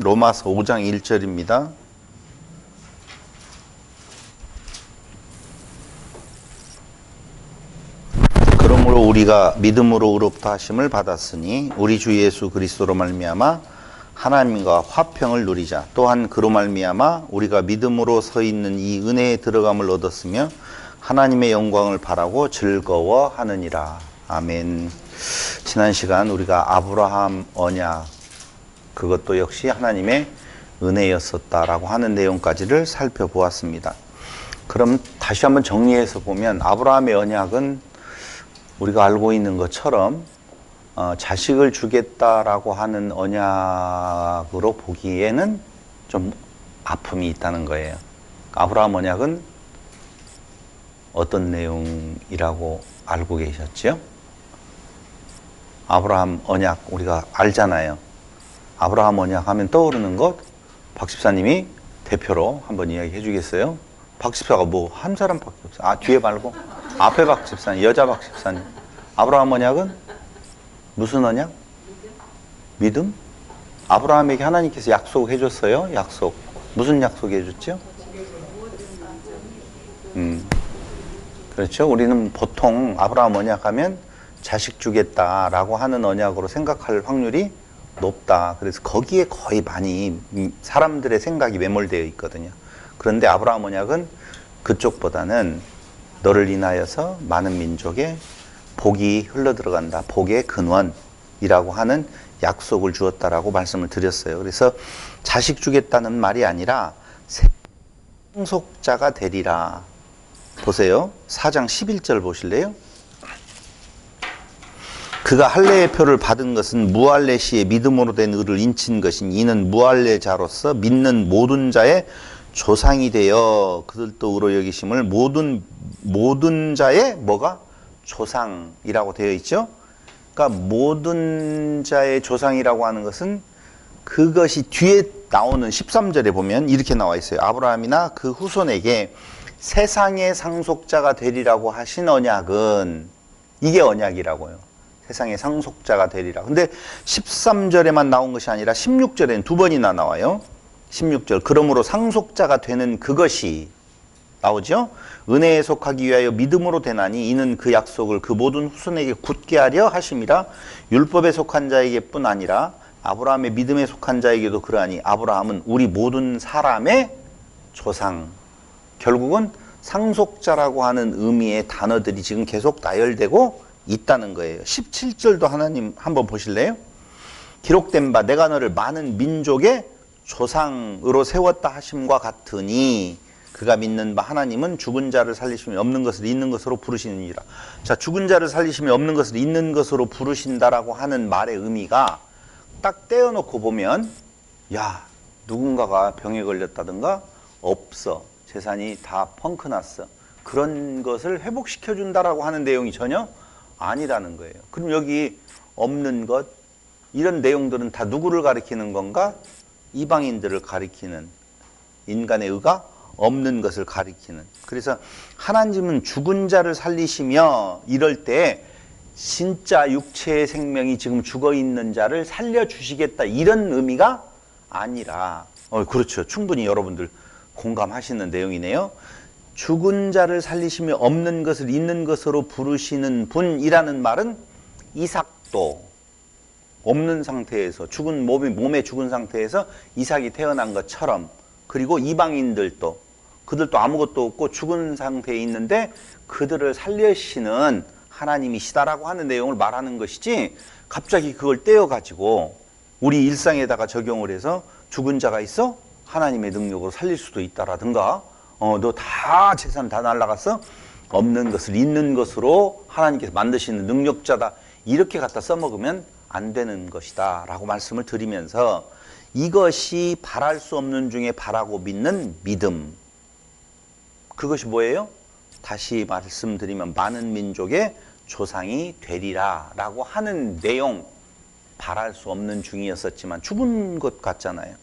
로마서 5장 1절입니다. 그러므로 우리가 믿음으로 의롭다 하심을 받았으니 우리 주 예수 그리스도로 말미암아 하나님과 화평을 누리자. 또한 그로 말미암아 우리가 믿음으로 서 있는 이 은혜에 들어감을 얻었으며 하나님의 영광을 바라고 즐거워하느니라. 아멘. 지난 시간 우리가 아브라함 언약, 그것도 역시 하나님의 은혜였었다라고 하는 내용까지를 살펴보았습니다. 그럼 다시 한번 정리해서 보면 아브라함의 언약은 우리가 알고 있는 것처럼 자식을 주겠다라고 하는 언약으로 보기에는 좀 아픔이 있다는 거예요. 아브라함 언약은 어떤 내용이라고 알고 계셨죠? 아브라함 언약 우리가 알잖아요. 아브라함 언약 하면 떠오르는 것, 박 집사님이 대표로 한번 이야기해 주겠어요? 박 집사가 뭐 한 사람밖에 없어요. 아, 뒤에 말고 앞에 박 집사님, 여자 박 집사님. 아브라함 언약은 무슨 언약? 믿음? 아브라함에게 하나님께서 약속해 줬어요. 약속. 무슨 약속 해줬죠? 그렇죠. 우리는 보통 아브라함 언약하면 자식 주겠다라고 하는 언약으로 생각할 확률이 높다. 그래서 거기에 거의 많이 사람들의 생각이 매몰되어 있거든요. 그런데 아브라함 언약은 그쪽보다는 너를 인하여서 많은 민족의 복이 흘러들어간다. 복의 근원이라고 하는 약속을 주었다라고 말씀을 드렸어요. 그래서 자식 주겠다는 말이 아니라 상속자가 되리라. 보세요. 4장 11절 보실래요? 그가 할례의 표를 받은 것은 무할례 시에 믿음으로 된 의를 인친 것이니 이는 무할례자로서 믿는 모든 자의 조상이 되어 그들도 의로 여기심을 모든 자의 뭐가? 조상이라고 되어 있죠. 그러니까 모든 자의 조상이라고 하는 것은 그것이 뒤에 나오는 13절에 보면 이렇게 나와 있어요. 아브라함이나 그 후손에게 세상의 상속자가 되리라고 하신 언약은 이게 언약이라고요. 세상의 상속자가 되리라. 근데 13절에만 나온 것이 아니라 16절에는 두 번이나 나와요. 16절. 그러므로 상속자가 되는 그것이 나오죠. 은혜에 속하기 위하여 믿음으로 되나니 이는 그 약속을 그 모든 후손에게 굳게 하려 하심이라. 율법에 속한 자에게 뿐 아니라 아브라함의 믿음에 속한 자에게도 그러하니 아브라함은 우리 모든 사람의 조상. 결국은 상속자라고 하는 의미의 단어들이 지금 계속 나열되고 있다는 거예요. 17절도 하나님 한번 보실래요? 기록된 바 내가 너를 많은 민족의 조상으로 세웠다 하심과 같으니 그가 믿는 바 하나님은 죽은 자를 살리시며 없는 것을 있는 것으로 부르시느니라. 자, 죽은 자를 살리시며 없는 것을 있는 것으로 부르신다라고 하는 말의 의미가 딱 떼어놓고 보면 야, 누군가가 병에 걸렸다든가 없어. 재산이 다 펑크났어. 그런 것을 회복시켜준다라고 하는 내용이 전혀 아니라는 거예요. 그럼 여기 없는 것, 이런 내용들은 다 누구를 가리키는 건가? 이방인들을 가리키는, 인간의 의가 없는 것을 가리키는. 그래서 하나님은 죽은 자를 살리시며 이럴 때 진짜 육체의 생명이 지금 죽어있는 자를 살려주시겠다 이런 의미가 아니라 그렇죠. 충분히 여러분들 공감하시는 내용이네요. 죽은 자를 살리시며 없는 것을 있는 것으로 부르시는 분이라는 말은 이삭도 없는 상태에서 죽은 몸에 죽은 상태에서 이삭이 태어난 것처럼, 그리고 이방인들도 그들도 아무것도 없고 죽은 상태에 있는데 그들을 살려시는 하나님이시다라고 하는 내용을 말하는 것이지, 갑자기 그걸 떼어가지고 우리 일상에다가 적용을 해서 죽은 자가 있어? 하나님의 능력으로 살릴 수도 있다라든가 너 다 재산 다 날라갔어? 없는 것을 있는 것으로 하나님께서 만드시는 능력자다. 이렇게 갖다 써먹으면 안 되는 것이다 라고 말씀을 드리면서 이것이 바랄 수 없는 중에 바라고 믿는 믿음. 그것이 뭐예요? 다시 말씀드리면 많은 민족의 조상이 되리라 라고 하는 내용. 바랄 수 없는 중이었었지만 죽은 것 같잖아요.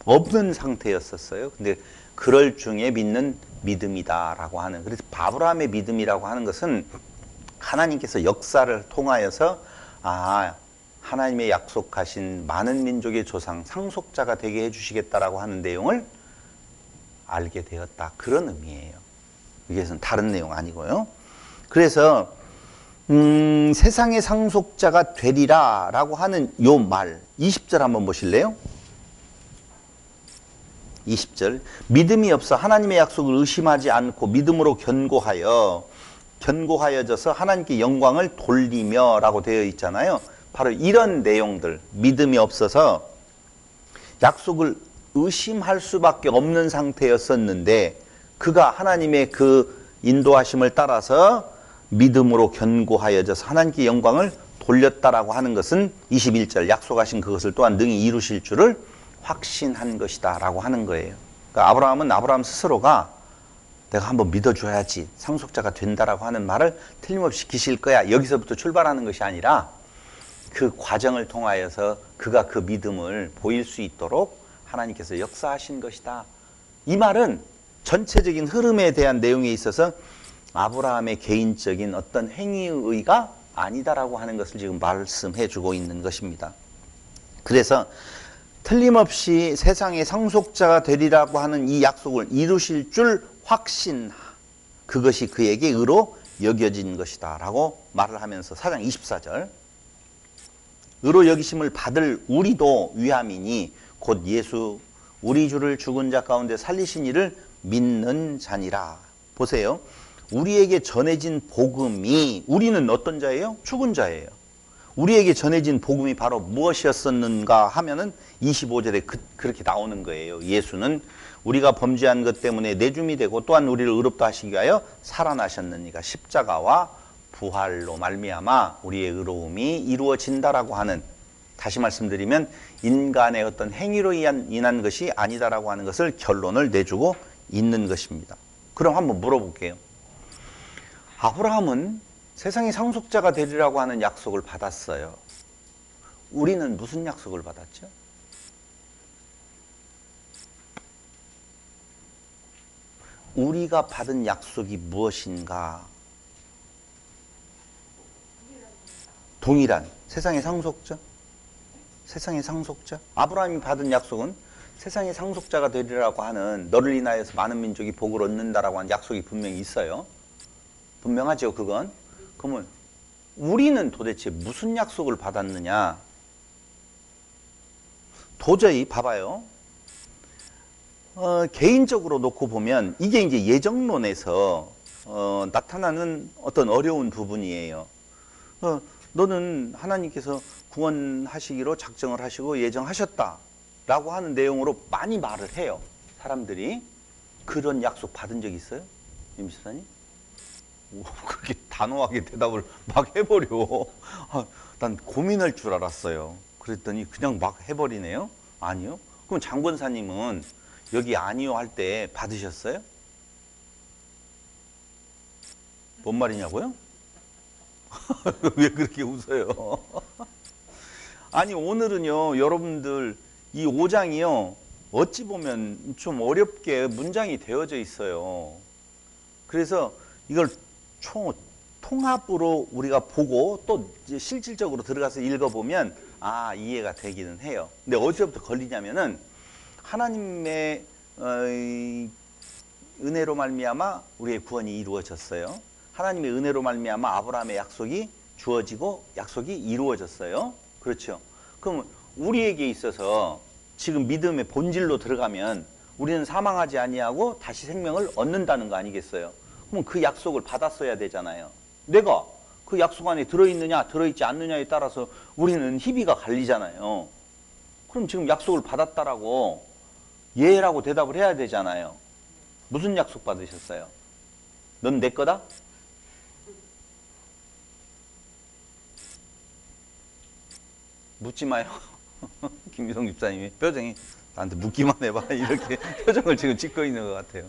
없는 상태였었어요. 근데 그럴 중에 믿는 믿음이다라고 하는, 그래서 아브라함의 믿음이라고 하는 것은 하나님께서 역사를 통하여서 하나님의 약속하신 많은 민족의 조상, 상속자가 되게 해주시겠다라고 하는 내용을 알게 되었다. 그런 의미예요. 이것은 다른 내용 아니고요. 그래서 세상의 상속자가 되리라 라고 하는 요 말 20절 한번 보실래요? 20절 믿음이 없어 하나님의 약속을 의심하지 않고 믿음으로 견고하여져서 하나님께 영광을 돌리며 라고 되어 있잖아요. 바로 이런 내용들, 믿음이 없어서 약속을 의심할 수밖에 없는 상태였었는데 그가 하나님의 그 인도하심을 따라서 믿음으로 견고하여져서 하나님께 영광을 돌렸다라고 하는 것은 21절 약속하신 그것을 또한 능히 이루실 줄을 확신한 것이다 라고 하는 거예요. 그러니까 아브라함은 아브라함 스스로가 내가 한번 믿어줘야지 상속자가 된다라고 하는 말을 틀림없이 지키실 거야. 여기서부터 출발하는 것이 아니라 그 과정을 통하여서 그가 그 믿음을 보일 수 있도록 하나님께서 역사하신 것이다. 이 말은 전체적인 흐름에 대한 내용에 있어서 아브라함의 개인적인 어떤 행위의 의가 아니다라고 하는 것을 지금 말씀해 주고 있는 것입니다. 그래서 틀림없이 세상의 상속자가 되리라고 하는 이 약속을 이루실 줄 확신, 그것이 그에게 의로 여겨진 것이다 라고 말을 하면서 4장 24절 의로 여기심을 받을 우리도 위함이니 곧 예수 우리 주를 죽은 자 가운데 살리신 이를 믿는 자니라. 보세요. 우리에게 전해진 복음이, 우리는 어떤 자예요? 죽은 자예요. 우리에게 전해진 복음이 바로 무엇이었었는가 하면은 25절에 그렇게 나오는 거예요. 예수는 우리가 범죄한 것 때문에 내줌이 되고 또한 우리를 의롭다 하시기 위하여 살아나셨느니가 십자가와 부활로 말미암아 우리의 의로움이 이루어진다라고 하는, 다시 말씀드리면 인간의 어떤 행위로 인한 것이 아니다라고 하는 것을 결론을 내주고 있는 것입니다. 그럼 한번 물어볼게요. 아브라함은 세상의 상속자가 되리라고 하는 약속을 받았어요. 우리는 무슨 약속을 받았죠? 우리가 받은 약속이 무엇인가? 동일한 세상의 상속자? 세상의 상속자? 아브라함이 받은 약속은 세상의 상속자가 되리라고 하는, 너를 인하여서 많은 민족이 복을 얻는다라고 하는 약속이 분명히 있어요. 분명하죠, 그건. 그러면 우리는 도대체 무슨 약속을 받았느냐? 도저히 봐봐요. 개인적으로 놓고 보면 이게 이제 예정론에서 나타나는 어떤 어려운 부분이에요. 너는 하나님께서 구원하시기로 작정을 하시고 예정하셨다 라고 하는 내용으로 많이 말을 해요. 사람들이. 그런 약속 받은 적 있어요? 임시사님? 그렇게 단호하게 대답을 막 해버려. 난 고민할 줄 알았어요. 그랬더니 그냥 막 해버리네요. 아니요. 그럼 장권사님은 여기 아니요 할 때 받으셨어요? 뭔 말이냐고요? 왜 그렇게 웃어요? 아니 오늘은요 여러분들 이 5장이요 어찌 보면 좀 어렵게 문장이 되어져 있어요. 그래서 이걸 통합으로 우리가 보고 또 이제 실질적으로 들어가서 읽어보면 이해가 되기는 해요. 근데 어디서부터 걸리냐면은 하나님의 은혜로 말미암아 우리의 구원이 이루어졌어요. 하나님의 은혜로 말미암아 아브라함의 약속이 주어지고 약속이 이루어졌어요. 그렇죠. 그럼 우리에게 있어서 지금 믿음의 본질로 들어가면 우리는 사망하지 아니하고 다시 생명을 얻는다는 거 아니겠어요? 그럼 그 약속을 받았어야 되잖아요. 내가 그 약속 안에 들어있느냐 들어있지 않느냐에 따라서 우리는 희비가 갈리잖아요. 그럼 지금 약속을 받았다라고 예라고 대답을 해야 되잖아요. 무슨 약속 받으셨어요? 넌 내 거다? 묻지 마요. 김기성 집사님이 표정이 나한테 묻기만 해봐 이렇게 표정을 지금 짓고 있는 것 같아요.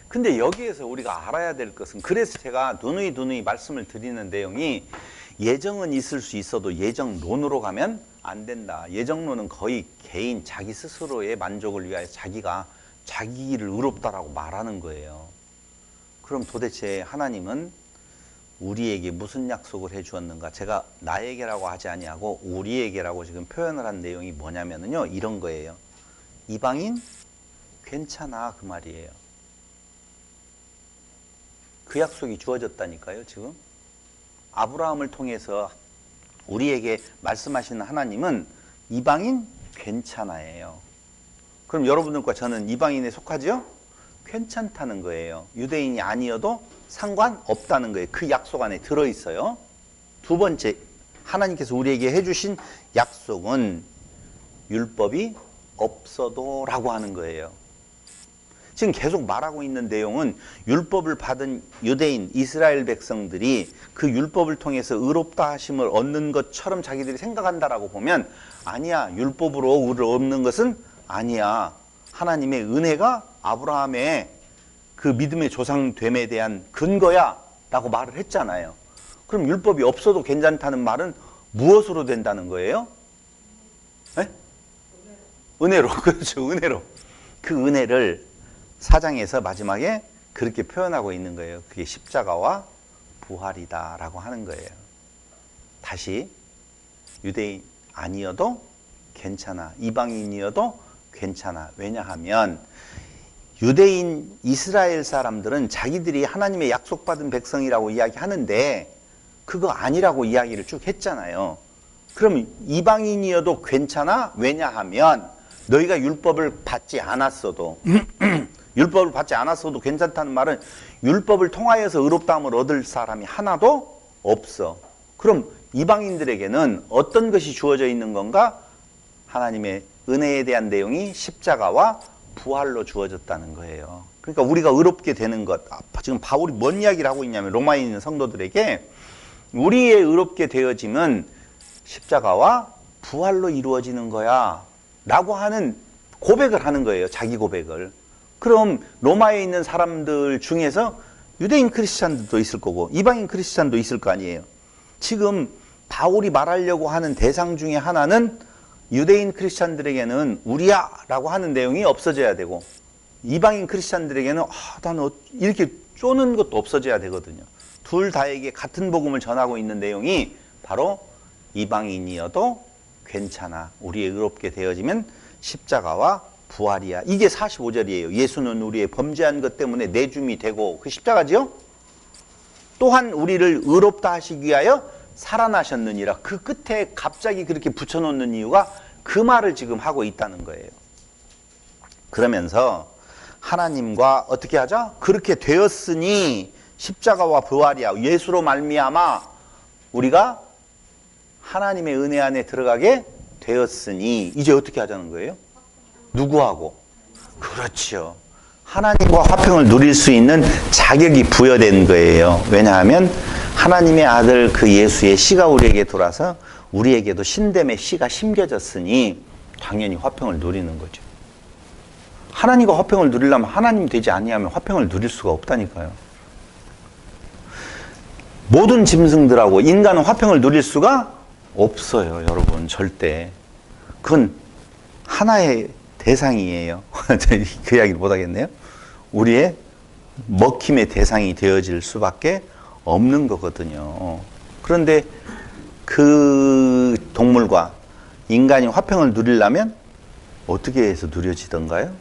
근데 여기에서 우리가 알아야 될 것은, 그래서 제가 누누이 말씀을 드리는 내용이 예정은 있을 수 있어도 예정론으로 가면 안 된다. 예정론은 거의 개인 자기 스스로의 만족을 위하여 자기가 자기를 의롭다라고 말하는 거예요. 그럼 도대체 하나님은 우리에게 무슨 약속을 해 주었는가? 제가 나에게라고 하지 아니하고 우리에게라고 지금 표현을 한 내용이 뭐냐면요. 이런 거예요. 이방인 괜찮아 그 말이에요. 그 약속이 주어졌다니까요, 지금. 아브라함을 통해서 우리에게 말씀하시는 하나님은 이방인 괜찮아예요. 그럼 여러분들과 저는 이방인에 속하죠? 괜찮다는 거예요. 유대인이 아니어도 상관없다는 거예요. 그 약속 안에 들어있어요. 두 번째, 하나님께서 우리에게 해주신 약속은 율법이 없어도 라고 하는 거예요. 지금 계속 말하고 있는 내용은 율법을 받은 유대인, 이스라엘 백성들이 그 율법을 통해서 의롭다 하심을 얻는 것처럼 자기들이 생각한다라고 보면 아니야. 율법으로 의를 얻는 것은 아니야. 하나님의 은혜가 아브라함의 그 믿음의 조상됨에 대한 근거야 라고 말을 했잖아요. 그럼 율법이 없어도 괜찮다는 말은 무엇으로 된다는 거예요? 네? 은혜로. 그렇죠. 은혜로. 그 은혜를 4장에서 마지막에 그렇게 표현하고 있는 거예요. 그게 십자가와 부활이다 라고 하는 거예요. 다시 유대인 아니어도 괜찮아. 이방인이어도 괜찮아. 왜냐하면 유대인 이스라엘 사람들은 자기들이 하나님의 약속받은 백성이라고 이야기하는데 그거 아니라고 이야기를 쭉 했잖아요. 그럼 이방인이어도 괜찮아? 왜냐하면 너희가 율법을 받지 않았어도 율법을 받지 않았어도 괜찮다는 말은 율법을 통하여서 의롭다함을 얻을 사람이 하나도 없어. 그럼 이방인들에게는 어떤 것이 주어져 있는 건가? 하나님의 은혜에 대한 내용이 십자가와 부활로 주어졌다는 거예요. 그러니까 우리가 의롭게 되는 것, 지금 바울이 뭔 이야기를 하고 있냐면 로마에 있는 성도들에게 우리의 의롭게 되어짐은 십자가와 부활로 이루어지는 거야 라고 하는 고백을 하는 거예요. 자기 고백을. 그럼 로마에 있는 사람들 중에서 유대인 크리스찬들도 있을 거고 이방인 크리스찬도 있을 거 아니에요. 지금 바울이 말하려고 하는 대상 중에 하나는 유대인 크리스찬들에게는 우리야 라고 하는 내용이 없어져야 되고 이방인 크리스찬들에게는 난 이렇게 쪼는 것도 없어져야 되거든요. 둘 다에게 같은 복음을 전하고 있는 내용이 바로 이방인이어도 괜찮아. 우리의 의롭게 되어지면 십자가와 부활이야. 이게 45절이에요. 예수는 우리의 범죄한 것 때문에 내줌이 되고 그 십자가죠. 또한 우리를 의롭다 하시기 위하여 살아나셨느니라. 그 끝에 갑자기 그렇게 붙여놓는 이유가 그 말을 지금 하고 있다는 거예요. 그러면서 하나님과 어떻게 하자? 그렇게 되었으니 십자가와 부활이야. 예수로 말미암아 우리가 하나님의 은혜 안에 들어가게 되었으니 이제 어떻게 하자는 거예요? 누구하고? 그렇죠. 하나님과 화평을 누릴 수 있는 자격이 부여된 거예요. 왜냐하면 하나님의 아들 그 예수의 씨가 우리에게 돌아서 우리에게도 신됨의 씨가 심겨졌으니 당연히 화평을 누리는 거죠. 하나님과 화평을 누리려면 하나님 되지 아니하면 화평을 누릴 수가 없다니까요. 모든 짐승들하고 인간은 화평을 누릴 수가 없어요. 여러분 절대. 그건 하나의 대상이에요. 그 이야기를 못하겠네요. 우리의 먹힘의 대상이 되어질 수밖에 없는 거거든요. 그런데 그 동물과 인간이 화평을 누리려면 어떻게 해서 누려지던가요?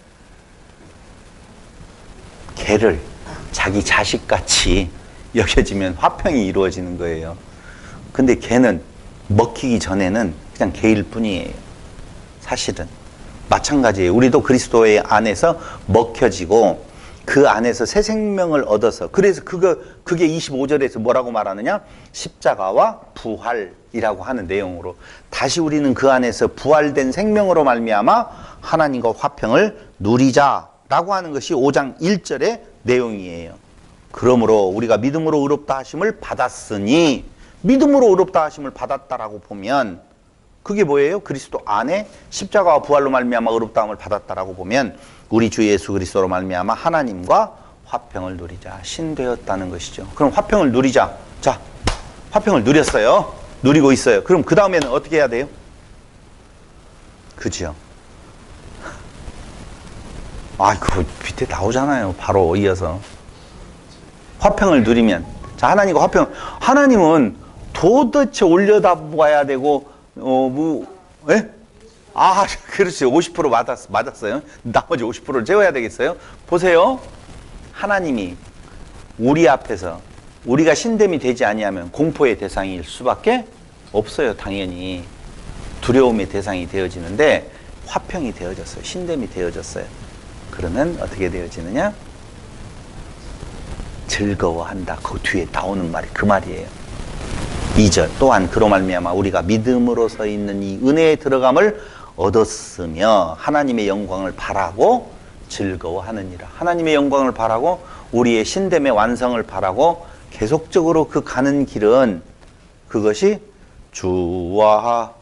개를 자기 자식같이 여겨지면 화평이 이루어지는 거예요. 근데 개는 먹히기 전에는 그냥 개일 뿐이에요. 사실은. 마찬가지예요. 우리도 그리스도의 안에서 먹혀지고 그 안에서 새 생명을 얻어서 그래서 그게 25절에서 뭐라고 말하느냐? 십자가와 부활이라고 하는 내용으로 다시 우리는 그 안에서 부활된 생명으로 말미암아 하나님과 화평을 누리자라고 하는 것이 5장 1절의 내용이에요. 그러므로 우리가 믿음으로 의롭다 하심을 받았으니 믿음으로 의롭다 하심을 받았다라고 보면 그게 뭐예요? 그리스도 안에 십자가와 부활로 말미암아 의롭다함을 받았다라고 보면 우리 주 예수 그리스도로 말미암아 하나님과 화평을 누리자. 신되었다는 것이죠. 그럼 화평을 누리자. 자, 화평을 누렸어요. 누리고 있어요. 그럼 그 다음에는 어떻게 해야 돼요? 그죠? 그 밑에 나오잖아요. 바로 이어서. 화평을 누리면. 자, 하나님과 화평. 하나님은 도대체 올려다봐야 되고, 예? 아, 그렇죠. 50% 맞았어요. 나머지 50%를 채워야 되겠어요? 보세요. 하나님이 우리 앞에서 우리가 신됨이 되지 아니하면 공포의 대상일 수밖에 없어요. 당연히. 두려움의 대상이 되어지는데 화평이 되어졌어요. 신됨이 되어졌어요. 그러면 어떻게 되어지느냐? 즐거워한다. 그 뒤에 나오는 말이 그 말이에요. 2절 또한 그로 말미암아 우리가 믿음으로 서 있는 이 은혜에 들어감을 얻었으며 하나님의 영광을 바라고 즐거워하느니라. 하나님의 영광을 바라고 우리의 신됨의 완성을 바라고 계속적으로 그 가는 길은 그것이 주와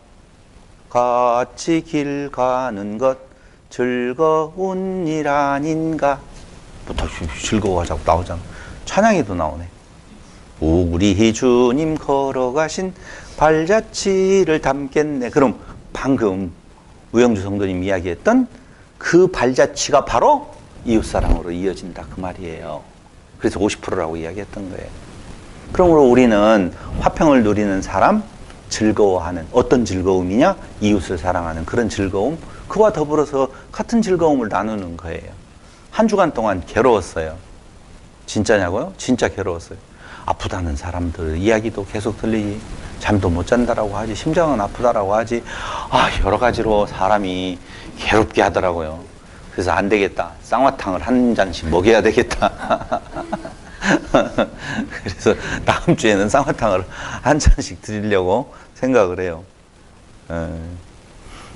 같이 길 가는 것 즐거운 일 아닌가. 부터 즐거워하자고 나오잖아. 찬양에도 나오네. 우리 주님 걸어가신 발자취를 담겠네. 그럼 방금 우영주 성도님 이야기했던 그 발자취가 바로 이웃사랑으로 이어진다 그 말이에요. 그래서 50%라고 이야기했던 거예요. 그러므로 우리는 화평을 누리는 사람, 즐거워하는 어떤 즐거움이냐? 이웃을 사랑하는 그런 즐거움. 그와 더불어서 같은 즐거움을 나누는 거예요. 한 주간 동안 괴로웠어요. 진짜냐고요? 진짜 괴로웠어요. 아프다는 사람들 이야기도 계속 들리지. 잠도 못 잔다라고 하지. 심장은 아프다라고 하지. 여러 가지로 사람이 괴롭게 하더라고요. 그래서 안 되겠다. 쌍화탕을 한 잔씩 먹여야 되겠다. 그래서 다음 주에는 쌍화탕을 한 잔씩 드리려고 생각을 해요.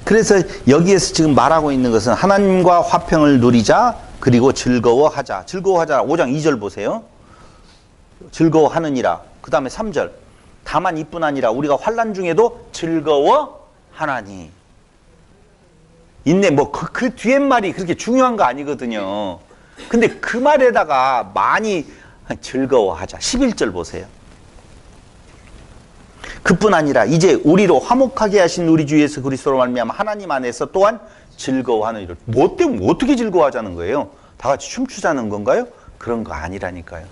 그래서 여기에서 지금 말하고 있는 것은 하나님과 화평을 누리자. 그리고 즐거워하자. 즐거워하자. 5장 2절 보세요. 즐거워하느니라. 그 다음에 3절. 다만 이뿐 아니라 우리가 환난 중에도 즐거워하나니. 있네. 그 뒤에 말이 그렇게 중요한 거 아니거든요. 근데 그 말에다가 많이 즐거워하자. 11절 보세요. 그뿐 아니라 이제 우리로 화목하게 하신 우리 주 예수 그리스도로 말미암아 하나님 안에서 또한 즐거워하는 일. 뭐 때문에 어떻게 즐거워하자는 거예요? 다 같이 춤추자는 건가요? 그런 거 아니라니까요.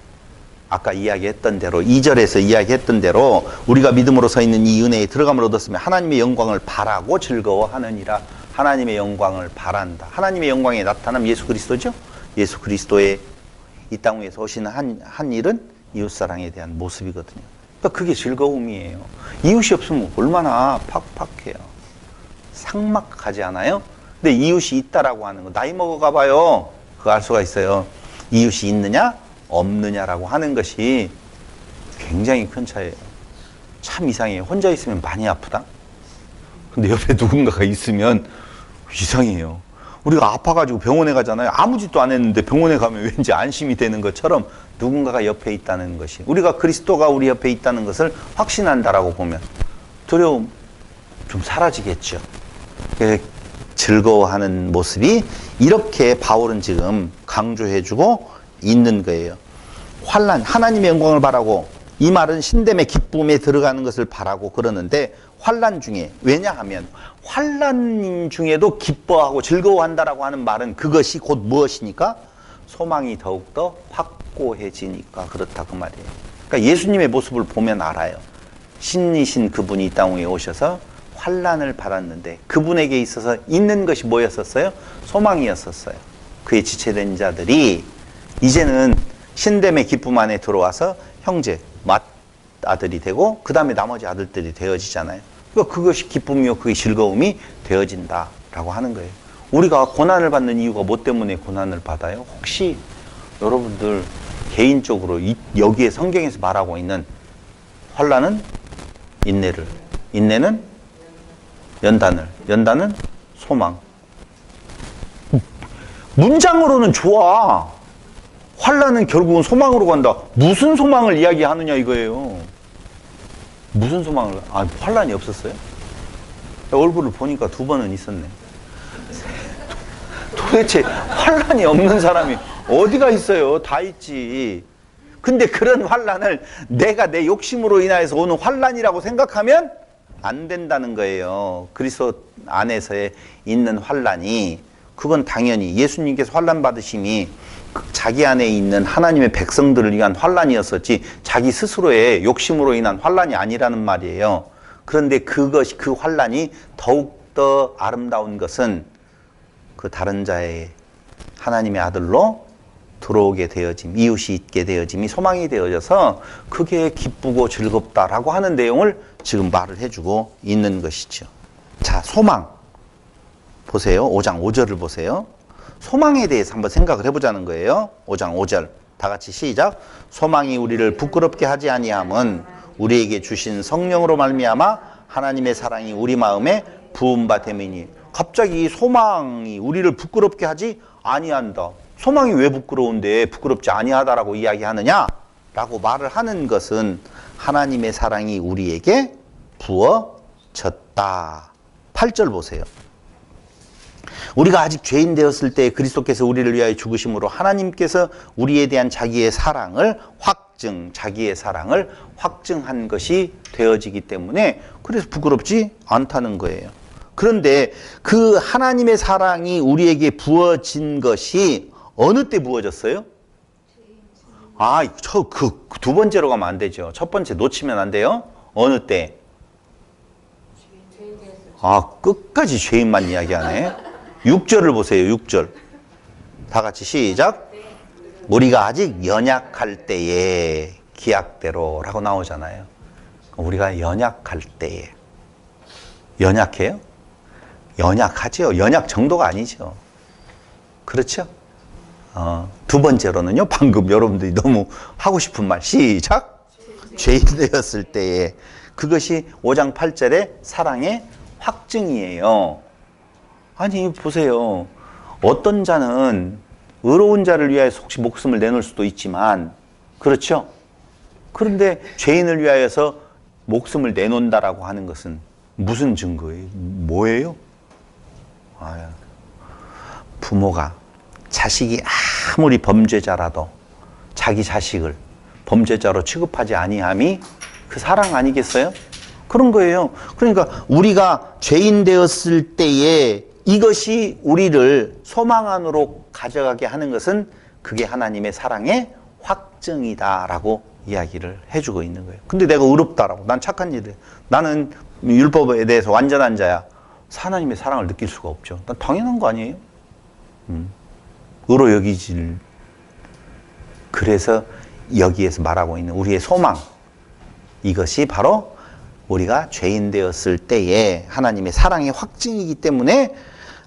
아까 이야기했던 대로 2절에서 이야기했던 대로 우리가 믿음으로 서 있는 이 은혜에 들어감을 얻었으면 하나님의 영광을 바라고 즐거워하느니라. 하나님의 영광을 바란다. 하나님의 영광에 나타남 예수 그리스도죠. 예수 그리스도의 이 땅 위에서 오시는 한 일은 이웃사랑에 대한 모습이거든요. 그러니까 그게 즐거움이에요. 이웃이 없으면 얼마나 팍팍해요. 삭막하지 않아요? 근데 이웃이 있다라고 하는 거 나이 먹어가 봐요. 그거 알 수가 있어요. 이웃이 있느냐 없느냐라고 하는 것이 굉장히 큰 차이예요. 참 이상해요. 혼자 있으면 많이 아프다. 근데 옆에 누군가가 있으면 이상해요. 우리가 아파가지고 병원에 가잖아요. 아무 짓도 안 했는데 병원에 가면 왠지 안심이 되는 것처럼 누군가가 옆에 있다는 것이, 우리가 그리스도가 우리 옆에 있다는 것을 확신한다라고 보면 두려움 좀 사라지겠죠. 즐거워하는 모습이 이렇게 바울은 지금 강조해주고 있는 거예요. 환난, 하나님의 영광을 바라고, 이 말은 신됨의 기쁨에 들어가는 것을 바라고 그러는데, 환난 중에, 왜냐하면 환난 중에도 기뻐하고 즐거워한다라고 하는 말은 그것이 곧 무엇이니까? 소망이 더욱더 확고해지니까 그렇다 그 말이에요. 그러니까 예수님의 모습을 보면 알아요. 신이신 그분이 이 땅 위에 오셔서 환난을 받았는데 그분에게 있어서 있는 것이 뭐였었어요? 소망이었었어요. 그의 지체된 자들이 이제는 신됨의 기쁨 안에 들어와서 형제, 맏아들이 되고 그 다음에 나머지 아들들이 되어지잖아요. 그러니까 그것이 기쁨이요 그게 즐거움이 되어진다라고 하는 거예요. 우리가 고난을 받는 이유가 뭐 때문에 고난을 받아요? 혹시 여러분들 개인적으로 여기에 성경에서 말하고 있는 환난은 인내를, 인내는 연단을, 연단은 소망. 문장으로는 좋아. 환난은 결국은 소망으로 간다. 무슨 소망을 이야기하느냐 이거예요. 무슨 소망을? 환난이 없었어요? 얼굴을 보니까 2번은 있었네. 도대체 환난이 없는 사람이 어디가 있어요? 다 있지. 근데 그런 환난을 내가 내 욕심으로 인하여서 오는 환난이라고 생각하면 안 된다는 거예요. 그리스도 안에서의 있는 환난이 그건 당연히 예수님께서 환난 받으심이 자기 안에 있는 하나님의 백성들을 위한 환난이었었지 자기 스스로의 욕심으로 인한 환난이 아니라는 말이에요. 그런데 그것이 그 환난이 더욱더 아름다운 것은 그 다른 자의 하나님의 아들로 들어오게 되어짐, 이웃이 있게 되어짐이 소망이 되어져서 그게 기쁘고 즐겁다라고 하는 내용을 지금 말을 해주고 있는 것이죠. 자, 소망 보세요. 5장 5절을 보세요. 소망에 대해서 한번 생각을 해보자는 거예요. 5장 5절 다 같이 시작. 소망이 우리를 부끄럽게 하지 아니함은 우리에게 주신 성령으로 말미암아 하나님의 사랑이 우리 마음에 부은 바 됨이니. 갑자기 소망이 우리를 부끄럽게 하지 아니한다. 소망이 왜 부끄러운데 부끄럽지 아니하다라고 이야기하느냐? 라고 말을 하는 것은 하나님의 사랑이 우리에게 부어졌다. 8절 보세요. 우리가 아직 죄인 되었을 때 그리스도께서 우리를 위하여 죽으심으로 하나님께서 우리에 대한 자기의 사랑을 확증한 것이 되어지기 때문에 그래서 부끄럽지 않다는 거예요. 그런데 그 하나님의 사랑이 우리에게 부어진 것이 어느 때 부어졌어요? 그 두 번째로 가면 안 되죠. 첫 번째 놓치면 안 돼요. 어느 때? 끝까지 죄인만 이야기하네. 6절을 보세요. 6절. 다 같이 시작. 우리가 아직 연약할 때에 기약대로 라고 나오잖아요. 우리가 연약할 때에. 연약해요? 연약하죠. 연약 정도가 아니죠. 그렇죠? 두 번째로는요. 방금 여러분들이 너무 하고 싶은 말. 시작. 죄인 되었을 때에. 그것이 5장 8절의 사랑의 확증이에요. 아니 보세요. 어떤 자는 의로운 자를 위하여서 혹시 목숨을 내놓을 수도 있지만 그렇죠? 그런데 죄인을 위하여서 목숨을 내놓는다라고 하는 것은 무슨 증거예요? 뭐예요? 부모가 자식이 아무리 범죄자라도 자기 자식을 범죄자로 취급하지 아니함이 그 사랑 아니겠어요? 그런 거예요. 그러니까 우리가 죄인 되었을 때에 이것이 우리를 소망 안으로 가져가게 하는 것은 그게 하나님의 사랑의 확증이다라고 이야기를 해주고 있는 거예요. 근데 내가 의롭다라고, 난 착한 일을, 나는 율법에 대해서 완전한 자야. 하나님의 사랑을 느낄 수가 없죠. 난 당연한 거 아니에요? 의로 여기질. 그래서 여기에서 말하고 있는 우리의 소망, 이것이 바로 우리가 죄인 되었을 때에 하나님의 사랑의 확증이기 때문에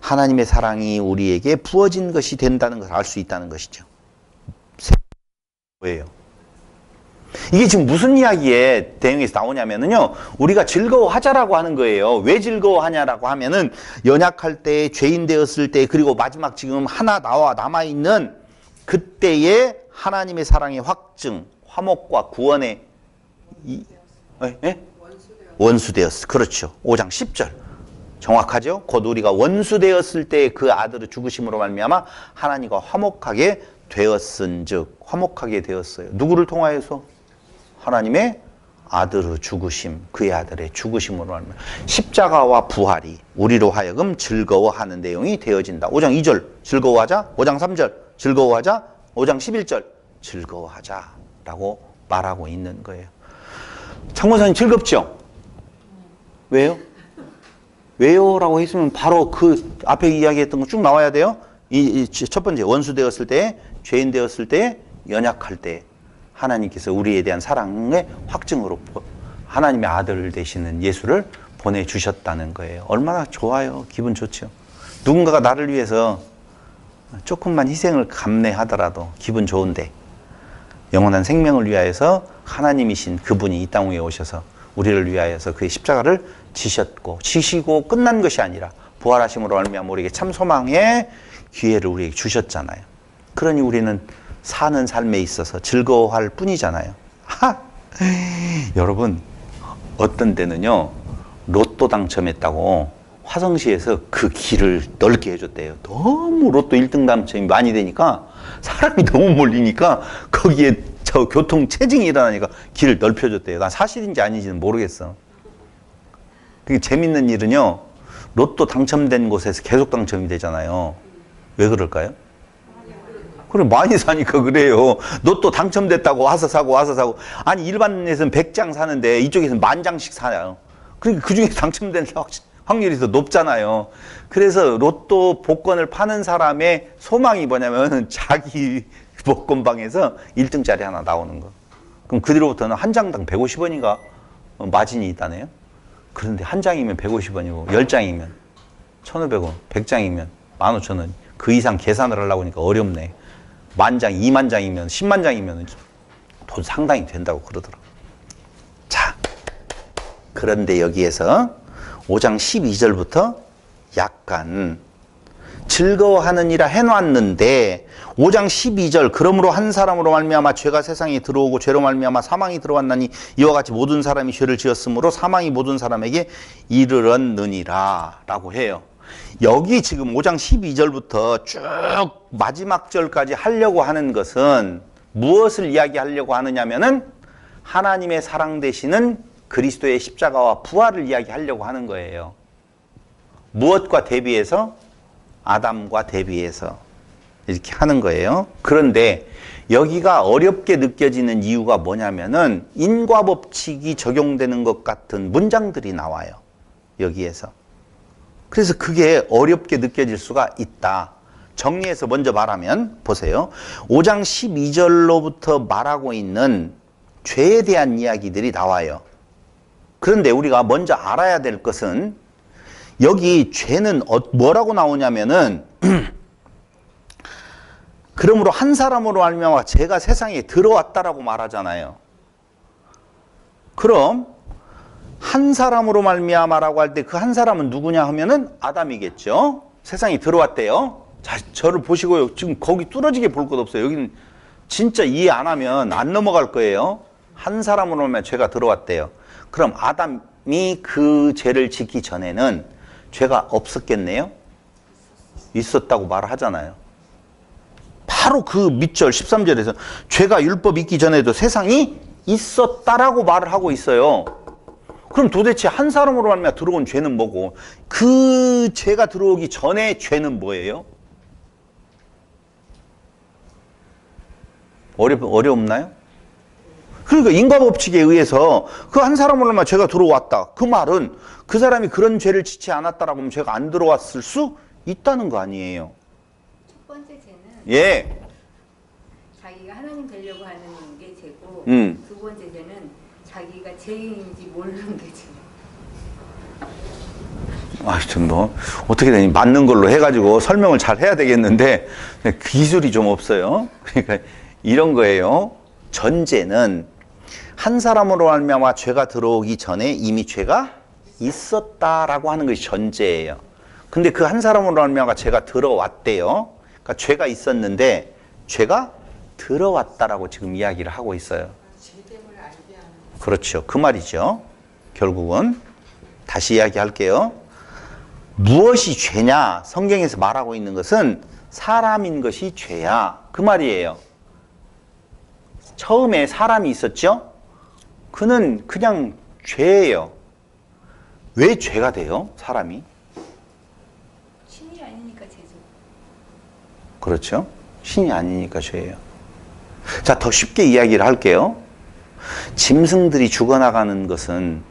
하나님의 사랑이 우리에게 부어진 것이 된다는 것을 알 수 있다는 것이죠. 뭐예요? 이게 지금 무슨 이야기의 대응에서 나오냐면요. 우리가 즐거워하자라고 하는 거예요. 왜 즐거워하냐라고 하면은 연약할 때, 죄인 되었을 때, 그리고 마지막 지금 하나 남아있는 그때의 하나님의 사랑의 확증, 화목과 구원의 원수되었어. 그렇죠. 5장 10절. 정확하죠? 곧 우리가 원수되었을 때 그 아들의 죽으심으로 말미암아 하나님과 화목하게 되었은즉. 화목하게 되었어요. 누구를 통하여서? 하나님의 아들의 죽으심, 그의 아들의 죽으심으로 말미암아 십자가와 부활이 우리로 하여금 즐거워하는 내용이 되어진다. 5장 2절 즐거워하자. 5장 3절 즐거워하자. 5장 11절 즐거워하자라고 말하고 있는 거예요. 참고사님 즐겁죠? 왜요? 왜요? 라고 했으면 바로 그 앞에 이야기했던 거 쭉 나와야 돼요. 첫 번째, 원수 되었을 때, 죄인 되었을 때, 연약할 때 하나님께서 우리에 대한 사랑의 확증으로 하나님의 아들 되시는 예수를 보내주셨다는 거예요. 얼마나 좋아요. 기분 좋죠. 누군가가 나를 위해서 조금만 희생을 감내하더라도 기분 좋은데, 영원한 생명을 위하여서 하나님이신 그분이 이 땅 위에 오셔서 우리를 위하여서 그의 십자가를 지시고 끝난 것이 아니라 부활하심으로 말미암아 우리에게 참 소망의 기회를 우리에게 주셨잖아요. 그러니 우리는 사는 삶에 있어서 즐거워할 뿐이잖아요. 여러분, 어떤 데는요 로또 당첨했다고 화성시에서 그 길을 넓게 해줬대요. 너무 로또 1등 당첨이 많이 되니까 사람이 너무 몰리니까 거기에 저 교통 체증이 일어나니까 길을 넓혀줬대요. 난 사실인지 아닌지는 모르겠어. 그게 재밌는 일은요, 로또 당첨된 곳에서 계속 당첨이 되잖아요. 왜 그럴까요? 그래, 많이 사니까 그래요. 로또 당첨됐다고 와서 사고 와서 사고. 아니, 일반에서는 100장 사는데 이쪽에서는 10,000장씩 사요. 그러니까 그중에 당첨된 확률이 더 높잖아요. 그래서 로또 복권을 파는 사람의 소망이 뭐냐면 자기 복권방에서 1등짜리 하나 나오는 거. 그럼 그 뒤로부터는 한 장당 150원인가 마진이 있다네요. 그런데 한 장이면 150원이고 10장이면 1,500원, 100장이면 15,000원. 그 이상 계산을 하려고 하니까 어렵네. 10,000장, 20,000장이면 100,000장이면 돈 상당히 된다고 그러더라고요. 자, 그런데 여기에서 5장 12절부터 약간 즐거워하느니라 해놨는데 5장 12절 그러므로 한 사람으로 말미암아 죄가 세상에 들어오고 죄로 말미암아 사망이 들어왔나니 이와 같이 모든 사람이 죄를 지었으므로 사망이 모든 사람에게 이르렀느니라 라고 해요. 여기 지금 5장 12절부터 쭉 마지막 절까지 하려고 하는 것은 무엇을 이야기하려고 하느냐면은 하나님의 사랑 되시는 그리스도의 십자가와 부활을 이야기하려고 하는 거예요. 무엇과 대비해서? 아담과 대비해서 이렇게 하는 거예요. 그런데 여기가 어렵게 느껴지는 이유가 뭐냐면은 인과법칙이 적용되는 것 같은 문장들이 나와요. 여기에서. 그래서 그게 어렵게 느껴질 수가 있다. 정리해서 먼저 말하면 보세요. 5장 12절로부터 말하고 있는 죄에 대한 이야기들이 나와요. 그런데 우리가 먼저 알아야 될 것은 여기 죄는 뭐라고 나오냐면은 그러므로 한 사람으로 말미암아 죄가 세상에 들어왔다라고 말하잖아요. 그럼 한 사람으로 말미암아라고 할 때 그 한 사람은 누구냐 하면은 아담이겠죠. 세상에 들어왔대요. 자, 저를 보시고요. 지금 거기 뚫어지게 볼 것 없어요. 여기는 진짜 이해 안 하면 안 넘어갈 거예요. 한 사람으로 말미암아 죄가 들어왔대요. 그럼 아담이 그 죄를 짓기 전에는 죄가 없었겠네요? 있었다고 말을 하잖아요. 바로 그 밑절 13절에서 죄가 율법 있기 전에도 세상이 있었다라고 말을 하고 있어요. 그럼 도대체 한 사람으로 말미암아 들어온 죄는 뭐고 그 죄가 들어오기 전에 죄는 뭐예요? 어렵나요? 그러니까 인과법칙에 의해서 그 한 사람으로 말미암아 죄가 들어왔다. 그 말은 그 사람이 그런 죄를 짓지 않았다라고 하면 죄가 안 들어왔을 수 있다는 거 아니에요. 첫 번째 죄는 예. 자기가 하나님 되려고 하는 게 죄고 두 번째 죄는 자기가 죄인인지 모르는 게 죄. 좀 뭐 어떻게 되니 맞는 걸로 해가지고 설명을 잘 해야 되겠는데 기술이 좀 없어요. 그러니까 이런 거예요. 전제는 한 사람으로 말미암아 죄가 들어오기 전에 이미 죄가 있었다라고 하는 것이 전제예요. 근데 그 한 사람으로 말미암아 죄가 들어왔대요. 그러니까 죄가 있었는데 죄가 들어왔다라고 지금 이야기를 하고 있어요. 그렇죠. 그 말이죠. 결국은 다시 이야기할게요. 무엇이 죄냐? 성경에서 말하고 있는 것은 사람인 것이 죄야. 그 말이에요. 처음에 사람이 있었죠? 그는 그냥 죄예요. 왜 죄가 돼요? 사람이? 신이 아니니까 죄죠. 그렇죠. 신이 아니니까 죄예요. 자, 더 쉽게 이야기를 할게요. 짐승들이 죽어나가는 것은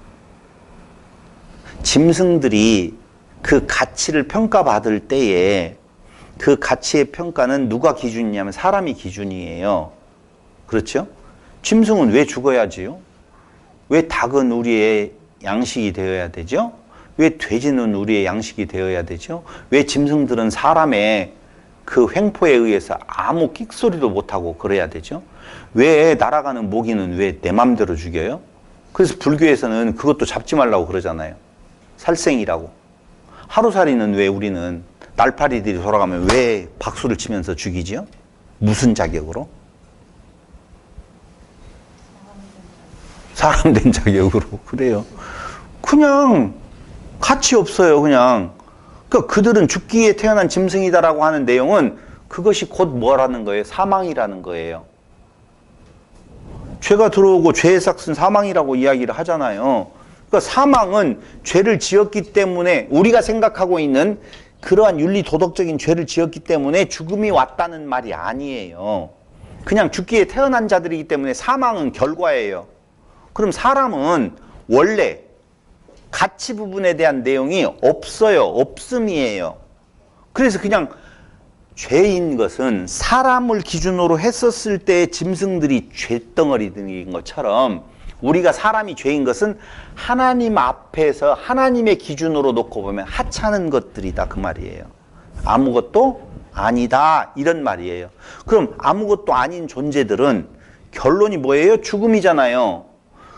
짐승들이 그 가치를 평가받을 때에 그 가치의 평가는 누가 기준이냐면 사람이 기준이에요. 그렇죠? 짐승은 왜 죽어야지요? 왜 닭은 우리의 양식이 되어야 되죠? 왜 돼지는 우리의 양식이 되어야 되죠? 왜 짐승들은 사람의 그 횡포에 의해서 아무 끽소리도 못하고 그래야 되죠? 왜 날아가는 모기는 왜 내 맘대로 죽여요? 그래서 불교에서는 그것도 잡지 말라고 그러잖아요. 살생이라고. 하루살이는 왜 우리는 날파리들이 돌아가면 왜 박수를 치면서 죽이죠? 무슨 자격으로? 사람 된 자격으로. 그래요. 그냥 가치 없어요. 그냥. 그러니까 그들은 죽기에 태어난 짐승이다라고 하는 내용은 그것이 곧 뭐라는 거예요? 사망이라는 거예요. 죄가 들어오고 죄의 삭은 사망이라고 이야기를 하잖아요. 그러니까 사망은 죄를 지었기 때문에 우리가 생각하고 있는 그러한 윤리 도덕적인 죄를 지었기 때문에 죽음이 왔다는 말이 아니에요. 그냥 죽기에 태어난 자들이기 때문에 사망은 결과예요. 그럼 사람은 원래 가치 부분에 대한 내용이 없어요. 없음이에요. 그래서 그냥 죄인 것은 사람을 기준으로 했었을 때 짐승들이 죄덩어리인 것처럼 우리가 사람이 죄인 것은 하나님 앞에서 하나님의 기준으로 놓고 보면 하찮은 것들이다 그 말이에요. 아무것도 아니다 이런 말이에요. 그럼 아무것도 아닌 존재들은 결론이 뭐예요? 죽음이잖아요.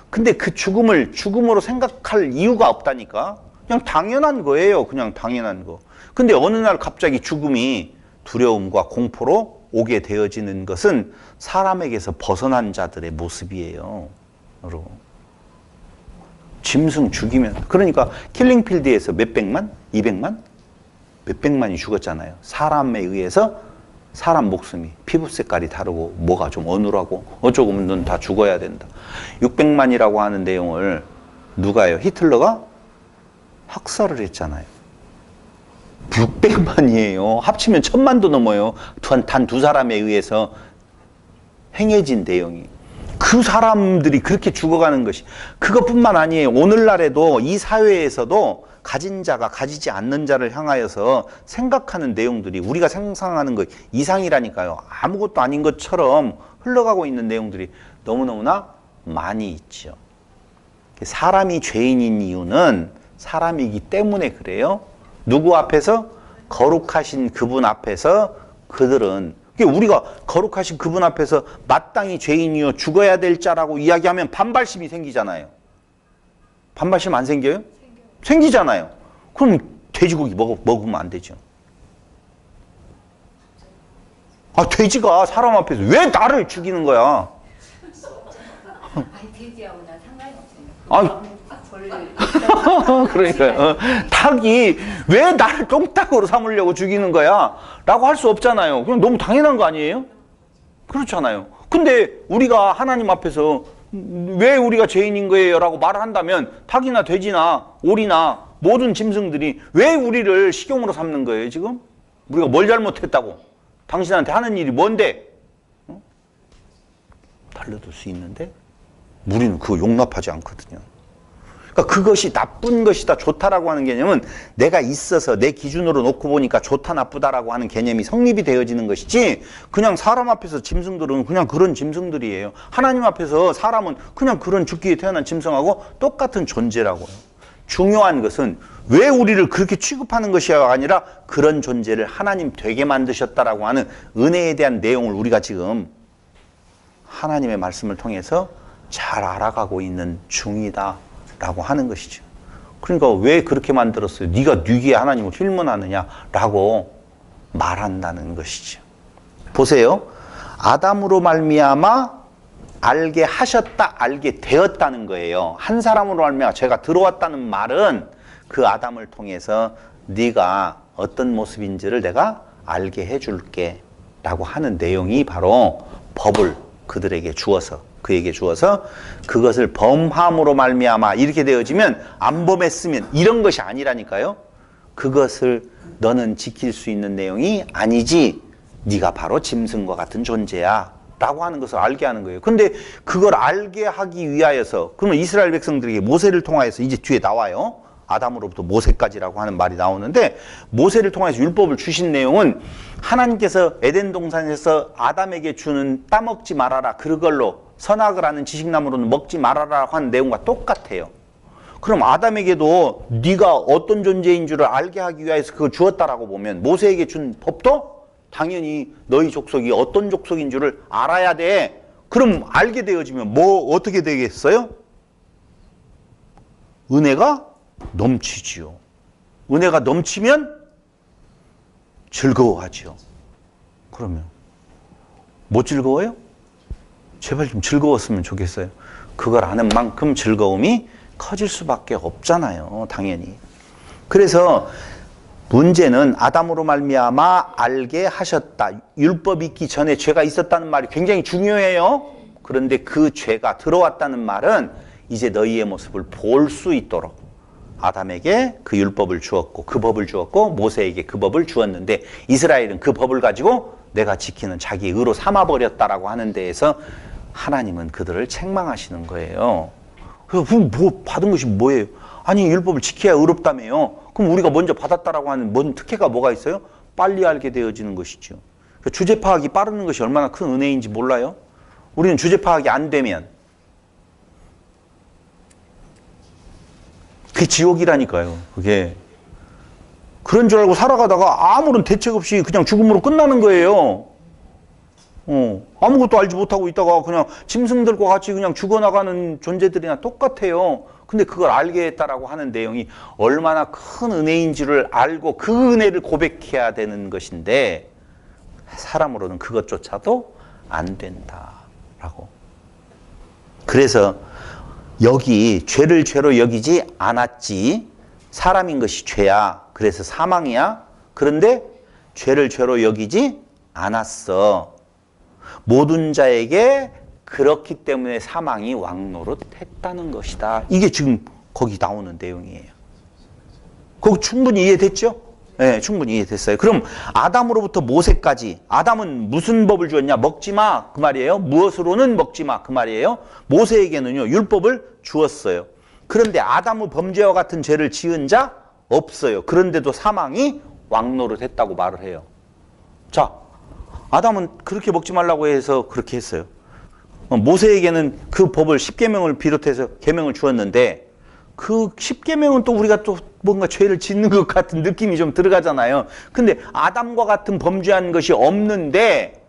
근데 그 죽음을 죽음으로 생각할 이유가 없다니까. 그냥 당연한 거예요. 그냥 당연한 거. 근데 어느 날 갑자기 죽음이 두려움과 공포로 오게 되어지는 것은 사람에게서 벗어난 자들의 모습이에요. 여러분. 짐승 죽이면 그러니까 킬링필드에서 몇백만? 200만? 몇백만이 죽었잖아요. 사람에 의해서 사람 목숨이 피부 색깔이 다르고 뭐가 좀 어눌하고 어쩌고 하면 넌 다 죽어야 된다. 600만이라고 하는 내용을 누가요? 히틀러가 학살을 했잖아요. 600만이에요. 합치면 1000만도 넘어요. 단 두 사람에 의해서 행해진 내용이. 그 사람들이 그렇게 죽어가는 것이 그것뿐만 아니에요. 오늘날에도 이 사회에서도 가진 자가 가지지 않는 자를 향하여서 생각하는 내용들이 우리가 상상하는 것 이상이라니까요. 아무것도 아닌 것처럼 흘러가고 있는 내용들이 너무너무나 많이 있죠. 사람이 죄인인 이유는 사람이기 때문에 그래요. 누구 앞에서? 거룩하신 그분 앞에서 그들은 우리가 거룩하신 그분 앞에서 마땅히 죄인이요 죽어야 될 자라고 이야기하면 반발심이 생기잖아요. 반발심 안 생겨요? 생기잖아요. 그럼 돼지고기 먹으면 안 되죠. 아, 돼지가 사람 앞에서 왜 나를 죽이는 거야? 아니 돼지하고 난 상관이 없어요. 그러니까요. 닭이 왜 나를 똥닭으로 삼으려고 죽이는 거야? 라고 할 수 없잖아요. 그냥 너무 당연한 거 아니에요? 그렇잖아요. 근데 우리가 하나님 앞에서 왜 우리가 죄인인 거예요? 라고 말을 한다면 닭이나 돼지나 오리나 모든 짐승들이 왜 우리를 식용으로 삼는 거예요 지금? 우리가 뭘 잘못했다고? 당신한테 하는 일이 뭔데? 달려들 수 있는데 우리는 그거 용납하지 않거든요. 그러니까 그것이 나쁜 것이다 좋다라고 하는 개념은 내가 있어서 내 기준으로 놓고 보니까 좋다 나쁘다라고 하는 개념이 성립이 되어지는 것이지 그냥 사람 앞에서 짐승들은 그냥 그런 짐승들이에요. 하나님 앞에서 사람은 그냥 그런 죽기에 태어난 짐승하고 똑같은 존재라고요. 중요한 것은 왜 우리를 그렇게 취급하는 것이 아니라 그런 존재를 하나님 되게 만드셨다라고 하는 은혜에 대한 내용을 우리가 지금 하나님의 말씀을 통해서 잘 알아가고 있는 중이다 라고 하는 것이죠. 그러니까 왜 그렇게 만들었어요? 네가 뉘기에 하나님을 힐문하느냐라고 말한다는 것이죠. 보세요. 아담으로 말미암아 알게 하셨다, 알게 되었다는 거예요. 한 사람으로 말미암아 죄가 들어왔다는 말은 그 아담을 통해서 네가 어떤 모습인지를 내가 알게 해줄게 라고 하는 내용이 바로 법을 그들에게 주어서 그에게 주어서 그것을 범함으로 말미암아 이렇게 되어지면 안 범했으면 이런 것이 아니라니까요. 그것을 너는 지킬 수 있는 내용이 아니지 네가 바로 짐승과 같은 존재야 라고 하는 것을 알게 하는 거예요. 근데 그걸 알게 하기 위하여서 그러면 이스라엘 백성들에게 모세를 통하여서 이제 뒤에 나와요. 아담으로부터 모세까지라고 하는 말이 나오는데 모세를 통해서 율법을 주신 내용은 하나님께서 에덴 동산에서 아담에게 주는 따먹지 말아라 그걸로 선악을 아는 지식나무로는 먹지 말아라 하는 내용과 똑같아요. 그럼 아담에게도 네가 어떤 존재인 줄을 알게 하기 위해서 그걸 주었다라고 보면 모세에게 준 법도 당연히 너희 족속이 어떤 족속인 줄을 알아야 돼. 그럼 알게 되어지면 뭐 어떻게 되겠어요? 은혜가 넘치지요. 은혜가 넘치면 즐거워하지요. 그러면 뭐 즐거워요? 제발 좀 즐거웠으면 좋겠어요. 그걸 아는 만큼 즐거움이 커질 수밖에 없잖아요. 당연히. 그래서 문제는 아담으로 말미암아 알게 하셨다. 율법 있기 전에 죄가 있었다는 말이 굉장히 중요해요. 그런데 그 죄가 들어왔다는 말은 이제 너희의 모습을 볼 수 있도록 아담에게 그 율법을 주었고 그 법을 주었고 모세에게 그 법을 주었는데 이스라엘은 그 법을 가지고 내가 지키는 자기 의로 삼아버렸다라고 하는 데에서 하나님은 그들을 책망하시는 거예요. 그래서 뭐 받은 것이 뭐예요? 아니 율법을 지켜야 의롭다며요. 그럼 우리가 먼저 받았다라고 하는 뭔 특혜가 뭐가 있어요? 빨리 알게 되어지는 것이죠. 주제 파악이 빠르는 것이 얼마나 큰 은혜인지 몰라요? 우리는 주제 파악이 안 되면 그게 지옥이라니까요. 그게 그런 줄 알고 살아가다가 아무런 대책 없이 그냥 죽음으로 끝나는 거예요. 아무것도 알지 못하고 있다가 그냥 짐승들과 같이 그냥 죽어나가는 존재들이나 똑같아요. 근데 그걸 알게 했다라고 하는 내용이 얼마나 큰 은혜인지를 알고 그 은혜를 고백해야 되는 것인데 사람으로는 그것조차도 안 된다라고. 그래서 여기 죄를 죄로 여기지 않았지. 사람인 것이 죄야. 그래서 사망이야. 그런데 죄를 죄로 여기지 않았어. 모든 자에게 그렇기 때문에 사망이 왕노릇했다는 것이다. 이게 지금 거기 나오는 내용이에요. 거기 충분히 이해됐죠? 네, 충분히 이해됐어요. 그럼 아담으로부터 모세까지 아담은 무슨 법을 주었냐? 먹지 마 그 말이에요. 무엇으로는 먹지 마 그 말이에요. 모세에게는요 율법을 주었어요. 그런데 아담의 범죄와 같은 죄를 지은 자 없어요. 그런데도 사망이 왕노릇했다고 말을 해요. 자, 아담은 그렇게 먹지 말라고 해서 그렇게 했어요. 모세에게는 그 법을 십계명을 비롯해서 계명을 주었는데 그 십계명은 또 우리가 또 뭔가 죄를 짓는 것 같은 느낌이 좀 들어가잖아요. 근데 아담과 같은 범죄한 것이 없는데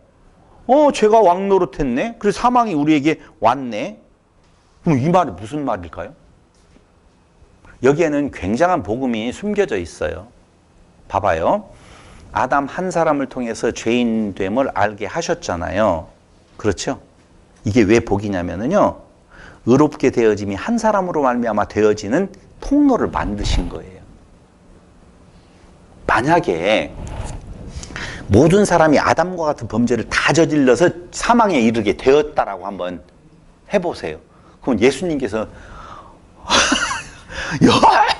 죄가 왕노릇했네. 그래서 사망이 우리에게 왔네. 그럼 이 말이 무슨 말일까요? 여기에는 굉장한 복음이 숨겨져 있어요. 봐봐요. 아담 한 사람을 통해서 죄인됨을 알게 하셨잖아요. 그렇죠? 이게 왜 복이냐면요. 의롭게 되어짐이 한 사람으로 말미암아 되어지는 통로를 만드신 거예요. 만약에 모든 사람이 아담과 같은 범죄를 다 저질러서 사망에 이르게 되었다라고 한번 해보세요. 그럼 예수님께서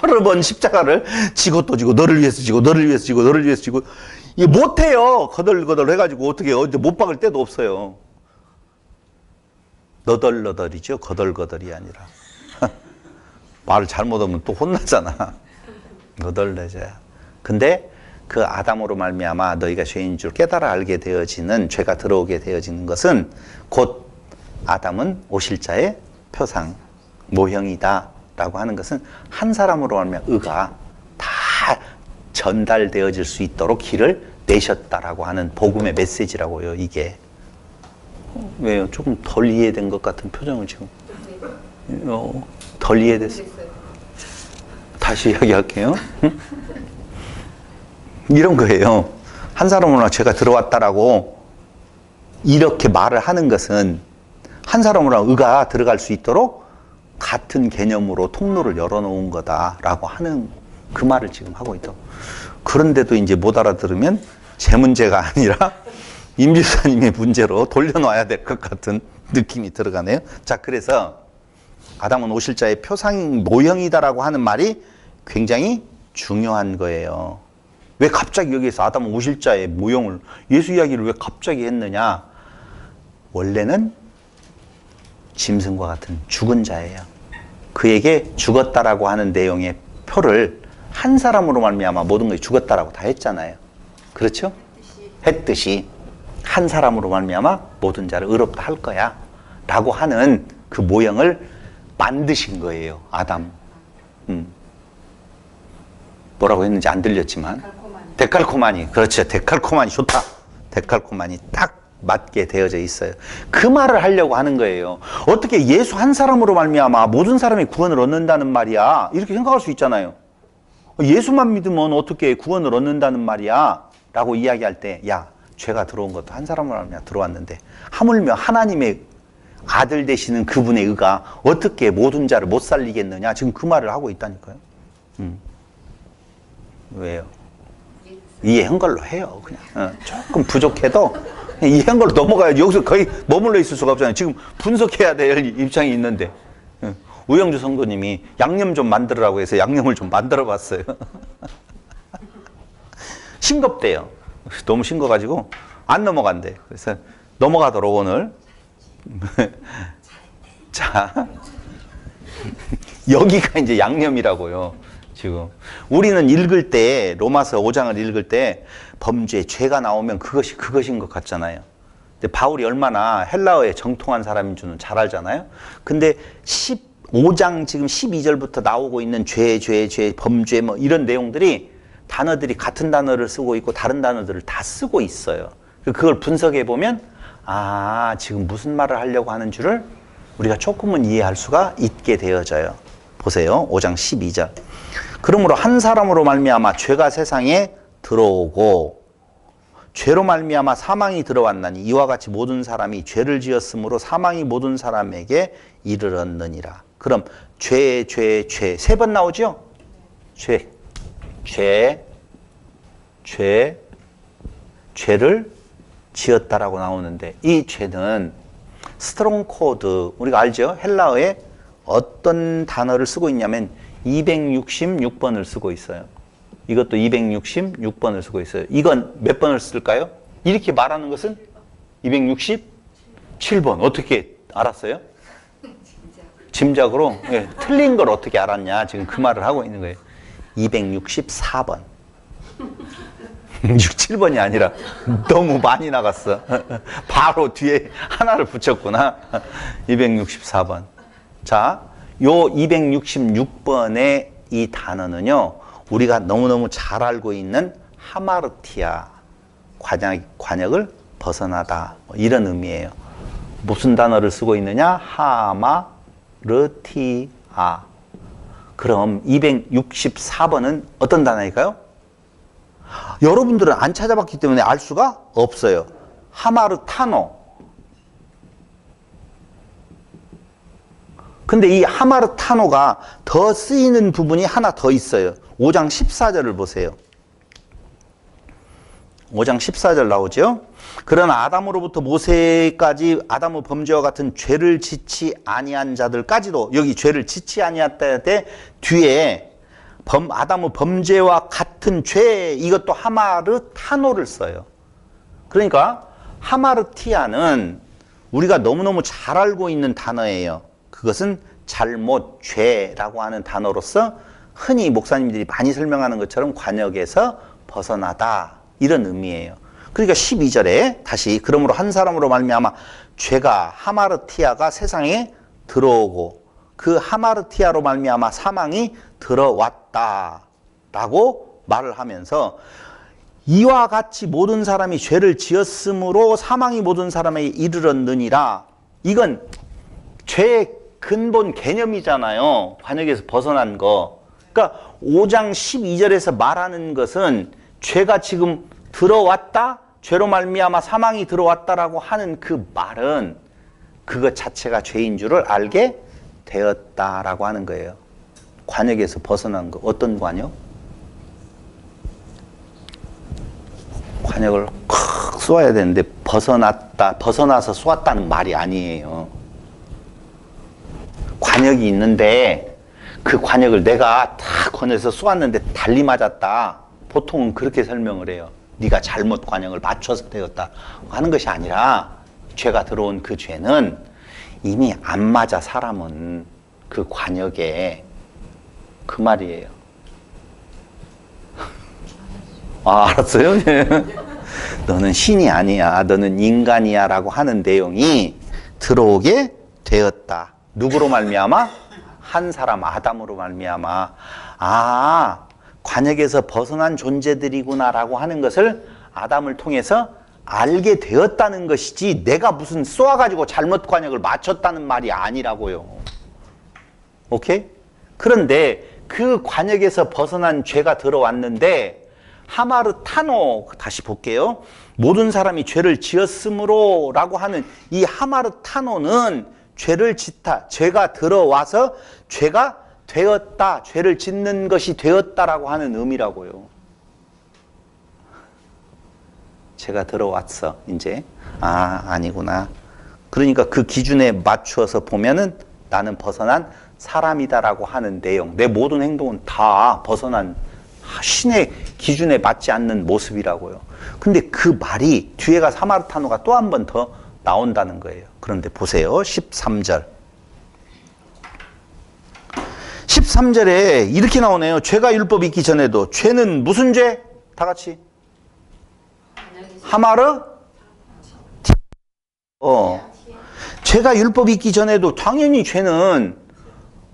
여러 번 십자가를 지고 또 지고 너를 위해서 지고 너를 위해서 지고 너를 위해서 지고 이게 못해요. 거덜거덜 해가지고 어떻게 어디 못 박을 데도 없어요. 너덜너덜이죠. 거덜거덜이 아니라. 말을 잘못하면 또 혼나잖아. 너덜너덜. 근데 그 아담으로 말미암아 너희가 죄인 줄 깨달아 알게 되어지는 죄가 들어오게 되어지는 것은 곧 아담은 오실자의 표상, 모형이다 라고 하는 것은 한 사람으로 말미암아 의가 다 전달되어질 수 있도록 길을 내셨다라고 하는 복음의 메시지라고요. 이게. 왜요? 조금 덜 이해된 것 같은 표정을 지금. 덜 이해됐어요. 다시 이야기할게요. 응? 이런 거예요. 한 사람으로 죄가 들어왔다라고 이렇게 말을 하는 것은 한 사람으로 의가 들어갈 수 있도록 같은 개념으로 통로를 열어놓은 거다라고 하는 그 말을 지금 하고 있다. 그런데도 이제 못 알아들으면 제 문제가 아니라 임 집사님의 문제로 돌려놔야 될 것 같은 느낌이 들어가네요. 자, 그래서 아담은 오실자의 표상 모형이다라고 하는 말이 굉장히 중요한 거예요. 왜 갑자기 여기에서 아담은 오실자의 모형을 예수 이야기를 왜 갑자기 했느냐? 원래는 짐승과 같은 죽은 자예요. 그에게 죽었다라고 하는 내용의 표를 한 사람으로 말미암아 모든 것이 죽었다라고 다 했잖아요. 그렇죠? 했듯이 한 사람으로 말미암아 모든 자를 의롭다 할 거야 라고 하는 그 모형을 만드신 거예요. 아담. 뭐라고 했는지 안 들렸지만 데칼코마니. 그렇죠. 데칼코마니 좋다. 데칼코마니 딱 맞게 되어져 있어요. 그 말을 하려고 하는 거예요. 어떻게 예수 한 사람으로 말미암아 모든 사람이 구원을 얻는다는 말이야. 이렇게 생각할 수 있잖아요. 예수만 믿으면 어떻게 구원을 얻는다는 말이야 라고 이야기할 때 야, 죄가 들어온 것도 한 사람으로 말미암아 들어왔는데 하물며 하나님의 아들 되시는 그분의 의가 어떻게 모든 자를 못 살리겠느냐. 지금 그 말을 하고 있다니까요. 왜요? 이해한 걸로 해요. 그냥 조금 부족해도 이해한 걸로 넘어가야지. 여기서 거의 머물러 있을 수가 없잖아요. 지금 분석해야 될 입장이 있는데 우영주 성도님이 양념 좀 만들으라고 해서 양념을 좀 만들어 봤어요. 싱겁대요. 너무 싱거가지고 안 넘어간대. 그래서 넘어가도록 오늘. 자, 여기가 이제 양념이라고요. 지금 우리는 읽을 때 로마서 5장을 읽을 때 범죄, 죄가 나오면 그것인 것 같잖아요. 근데 바울이 얼마나 헬라어에 정통한 사람인 줄은 잘 알잖아요. 근데 15장 지금 12절부터 나오고 있는 죄, 범죄 뭐 이런 내용들이 단어들이 같은 단어를 쓰고 있고 다른 단어들을 다 쓰고 있어요. 그걸 분석해 보면 아, 지금 무슨 말을 하려고 하는 줄을 우리가 조금은 이해할 수가 있게 되어져요. 보세요. 5장 12절. 그러므로 한 사람으로 말미암아 죄가 세상에 들어오고 죄로 말미암아 사망이 들어왔나니 이와 같이 모든 사람이 죄를 지었으므로 사망이 모든 사람에게 이르렀느니라. 그럼 죄 세 번 나오죠? 죄를 지었다라고 나오는데 이 죄는 스트롱 코드 우리가 알죠? 헬라어에 어떤 단어를 쓰고 있냐면 266번을 쓰고 있어요. 이것도 266번을 쓰고 있어요. 이건 몇 번을 쓸까요? 이렇게 말하는 것은 267번. 어떻게 알았어요? 짐작으로. 예, 틀린 걸 어떻게 알았냐. 지금 그 말을 하고 있는 거예요. 264번. 67번이 아니라 너무 많이 나갔어. 바로 뒤에 하나를 붙였구나. 264번. 자, 요 266번의 이 단어는요. 우리가 너무너무 잘 알고 있는 하마르티아, 관역을 벗어나다. 이런 의미예요. 무슨 단어를 쓰고 있느냐? 하마르티아. 그럼 264번은 어떤 단어일까요? 여러분들은 안 찾아봤기 때문에 알 수가 없어요. 하마르타노. 근데 이 하마르타노가 더 쓰이는 부분이 하나 더 있어요. 5장 14절을 보세요. 5장 14절 나오죠? 그러나 아담으로부터 모세까지 아담의 범죄와 같은 죄를 짓지 아니한 자들까지도 여기 죄를 짓지 아니했다 할 때 뒤에 아담의 범죄와 같은 죄 이것도 하마르타노를 써요. 그러니까 하마르티아는 우리가 너무너무 잘 알고 있는 단어예요. 그것은 잘못, 죄라고 하는 단어로서 흔히 목사님들이 많이 설명하는 것처럼 관역에서 벗어나다 이런 의미예요. 그러니까 12절에 다시 그러므로 한 사람으로 말미암아 죄가 하마르티아가 세상에 들어오고 그 하마르티아로 말미암아 사망이 들어왔다라고 말을 하면서 이와 같이 모든 사람이 죄를 지었으므로 사망이 모든 사람에게 이르렀느니라. 이건 죄의 근본 개념이잖아요. 관역에서 벗어난 거. 그러니까 5장 12절에서 말하는 것은 죄가 지금 들어왔다, 죄로 말미암아 사망이 들어왔다라고 하는 그 말은 그것 자체가 죄인 줄을 알게 되었다라고 하는 거예요. 관역에서 벗어난 거. 어떤 관역? 관역을 콱 쏘아야 되는데 벗어나서 쏘았다는 말이 아니에요. 관역이 있는데 그 관역을 내가 다 꺼내서 쏘았는데 달리 맞았다. 보통은 그렇게 설명을 해요. 네가 잘못 관역을 맞춰서 되었다 하는 것이 아니라 죄가 들어온 그 죄는 이미 안 맞아 사람은 그 관역에 그 말이에요. 아, 알았어요? 너는 신이 아니야. 너는 인간이야 라고 하는 내용이 들어오게 되었다. 누구로 말미암아? 한 사람 아담으로 말미암아. 아, 관역에서 벗어난 존재들이구나 라고 하는 것을 아담을 통해서 알게 되었다는 것이지 내가 무슨 쏘아가지고 잘못 관역을 맞췄다는 말이 아니라고요. 오케이? 그런데 그 관역에서 벗어난 죄가 들어왔는데 하마르타노 다시 볼게요. 모든 사람이 죄를 지었으므로 라고 하는 이 하마르타노는 죄를 짓다, 죄가 들어와서 죄가 되었다, 죄를 짓는 것이 되었다라고 하는 의미라고요. 죄가 들어왔어, 이제. 아, 아니구나. 그러니까 그 기준에 맞추어서 보면은 나는 벗어난 사람이다라고 하는 내용, 내 모든 행동은 다 벗어난 신의 기준에 맞지 않는 모습이라고요. 근데 그 말이 뒤에가 사마르타노가 또 한 번 더 나온다는 거예요. 그런데 보세요. 13절. 13절에 이렇게 나오네요. 죄가 율법이 있기 전에도. 죄는 무슨 죄? 다 같이. 하마르? 죄가 율법이 있기 전에도 당연히 죄는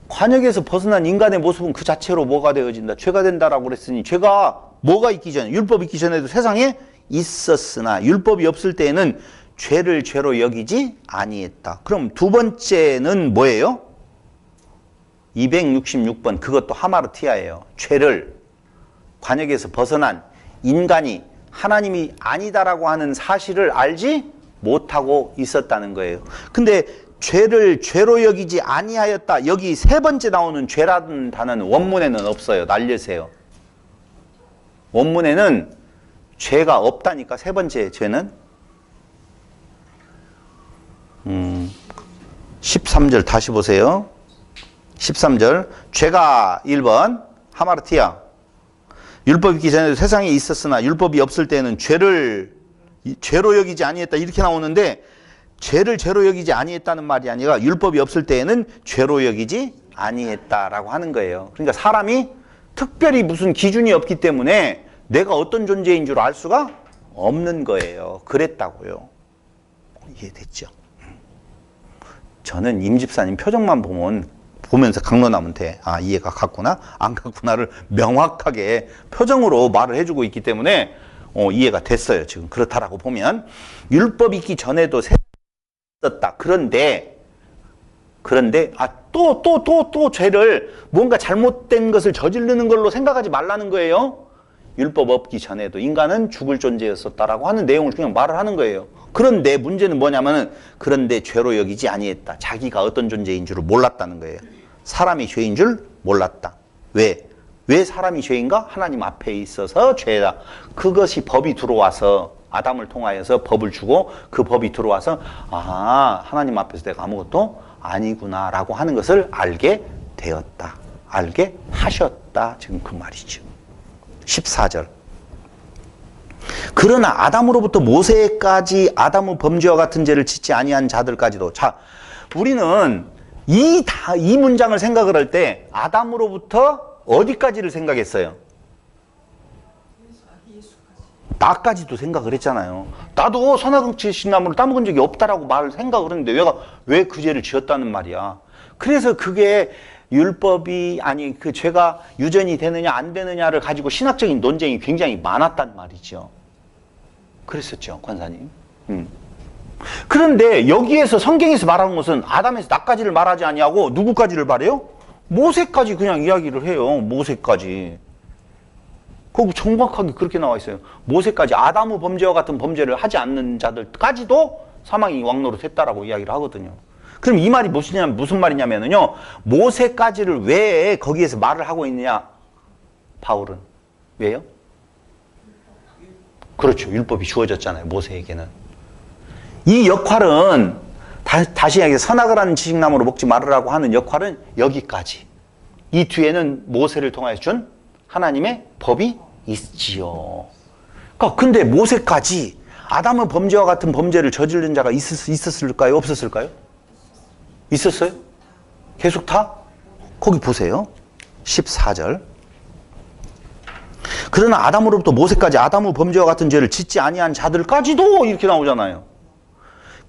관역에서 벗어난 인간의 모습은 그 자체로 뭐가 되어진다. 죄가 된다라고 그랬으니 죄가 뭐가 있기 전에, 율법이 있기 전에도 세상에 있었으나 율법이 없을 때에는 죄를 죄로 여기지 아니했다. 그럼 두 번째는 뭐예요? 266번 그것도 하마르티아예요. 죄를 관역에서 벗어난 인간이 하나님이 아니다라고 하는 사실을 알지 못하고 있었다는 거예요. 근데 죄를 죄로 여기지 아니하였다. 여기 세 번째 나오는 죄라는 단어는 원문에는 없어요. 날려세요. 원문에는 죄가 없다니까. 세 번째 죄는 13절 다시 보세요. 13절 죄가 1번 하마르티아 율법이 있기 전에도 세상에 있었으나 율법이 없을 때는 죄를 죄로 여기지 아니했다 이렇게 나오는데 죄를 죄로 여기지 아니했다는 말이 아니라 율법이 없을 때에는 죄로 여기지 아니했다라고 하는 거예요. 그러니까 사람이 특별히 무슨 기준이 없기 때문에 내가 어떤 존재인 줄 알 수가 없는 거예요. 그랬다고요. 이해됐죠? 저는 임 집사님 표정만 보면서 강론함한테 아 이해가 갔구나 안 갔구나를 명확하게 표정으로 말을 해주고 있기 때문에 이해가 됐어요. 지금 그렇다라고 보면 율법이 있기 전에도 있었다. 그런데 또 죄를 뭔가 잘못된 것을 저지르는 걸로 생각하지 말라는 거예요. 율법 없기 전에도 인간은 죽을 존재였었다라고 하는 내용을 그냥 말을 하는 거예요. 그런데 문제는 뭐냐면은 그런데 죄로 여기지 아니했다. 자기가 어떤 존재인 줄을 몰랐다는 거예요. 사람이 죄인 줄 몰랐다. 왜? 왜 사람이 죄인가? 하나님 앞에 있어서 죄다. 그것이 법이 들어와서 아담을 통하여서 법을 주고 그 법이 들어와서 아 하나님 앞에서 내가 아무것도 아니구나 라고 하는 것을 알게 되었다. 알게 하셨다. 지금 그 말이죠. 14절. 그러나 아담으로부터 모세까지 아담의 범죄와 같은 죄를 짓지 아니한 자들까지도. 자, 우리는 이 문장을 생각을 할 때 아담으로부터 어디까지를 생각했어요? 나까지도 생각을 했잖아요. 나도 선악과의 나무를 따먹은 적이 없다라고 생각을 했는데 왜 그 죄를 지었다는 말이야. 그래서 그게 율법이 아니 그 죄가 유전이 되느냐 안 되느냐를 가지고 신학적인 논쟁이 굉장히 많았단 말이죠. 그랬었죠, 권사님. 그런데 여기에서 성경에서 말하는 것은 아담에서 나까지를 말하지 아니하고 누구까지를 말해요? 모세까지 그냥 이야기를 해요. 모세까지. 거기 정확하게 그렇게 나와 있어요. 모세까지 아담의 범죄와 같은 범죄를 하지 않는 자들까지도 사망이 왕노릇 했다라고 이야기를 하거든요. 그럼 이 말이 무슨 말이냐면요. 모세까지를 왜 거기에서 말을 하고 있느냐? 바울은. 왜요? 그렇죠. 율법이 주어졌잖아요. 모세에게는. 이 역할은 다시 이야기해서 선악을 하는 지식나무로 먹지 말으라고 하는 역할은 여기까지. 이 뒤에는 모세를 통하여 준 하나님의 법이 있지요. 그러니까 근데 모세까지 아담의 범죄와 같은 범죄를 저지른 자가 있었을까요? 없었을까요? 있었어요? 계속 다? 거기 보세요. 14절. 그러나 아담으로부터 모세까지 아담의 범죄와 같은 죄를 짓지 아니한 자들까지도 이렇게 나오잖아요.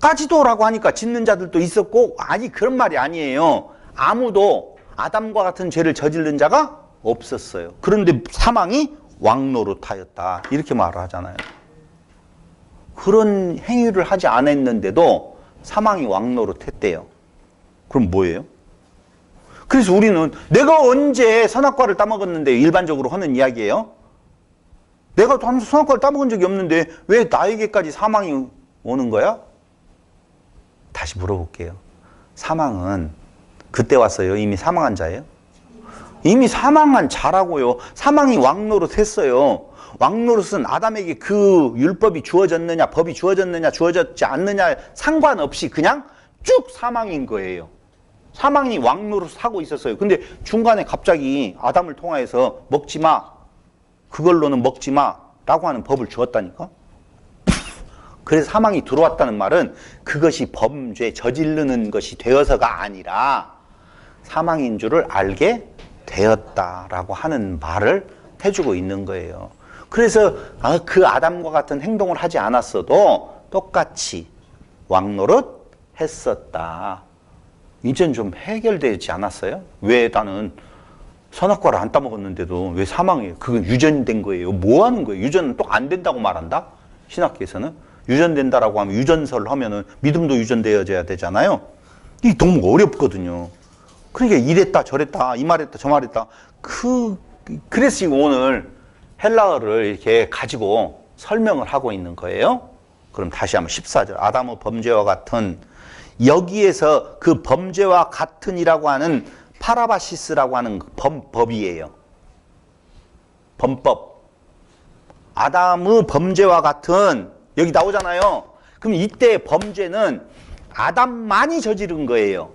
까지도라고 하니까 짓는 자들도 있었고 아니 그런 말이 아니에요. 아무도 아담과 같은 죄를 저지른 자가 없었어요. 그런데 사망이 왕노릇하였다. 이렇게 말을 하잖아요. 그런 행위를 하지 않았는데도 사망이 왕노릇했대요. 그럼 뭐예요? 그래서 우리는 내가 언제 선악과를 따먹었는데 일반적으로 하는 이야기예요. 내가 선악과를 따먹은 적이 없는데 왜 나에게까지 사망이 오는 거야? 다시 물어볼게요. 사망은 그때 왔어요? 이미 사망한 자예요? 이미 사망한 자라고요. 사망이 왕노릇했어요. 왕노릇은 아담에게 그 율법이 주어졌느냐 법이 주어졌느냐 주어졌지 않느냐 상관없이 그냥 쭉 사망인 거예요. 사망이 왕노릇 하고 있었어요. 근데 중간에 갑자기 아담을 통하여서 먹지 마. 그걸로는 먹지 마. 라고 하는 법을 주었다니까. 그래서 사망이 들어왔다는 말은 그것이 범죄, 저지르는 것이 되어서가 아니라 사망인 줄을 알게 되었다라고 하는 말을 해주고 있는 거예요. 그래서 그 아담과 같은 행동을 하지 않았어도 똑같이 왕노릇 했었다. 이젠 좀 해결되지 않았어요? 왜 나는 선악과를 안 따먹었는데도 왜 사망해요? 그건 유전된 거예요. 뭐 하는 거예요? 유전은 또 안 된다고 말한다? 신학계에서는. 유전된다라고 하면 유전설 하면은 믿음도 유전되어져야 되잖아요. 이게 너무 어렵거든요. 그러니까 이랬다 저랬다 이 말했다 저 말했다. 그래서 지금 오늘 헬라어를 이렇게 가지고 설명을 하고 있는 거예요. 그럼 다시 한번 14절. 아담의 범죄와 같은, 여기에서 그 범죄와 같은이라고 하는 파라바시스라고 하는 법이에요. 범법. 아담의 범죄와 같은, 여기 나오잖아요. 그럼 이때 범죄는 아담만이 저지른 거예요.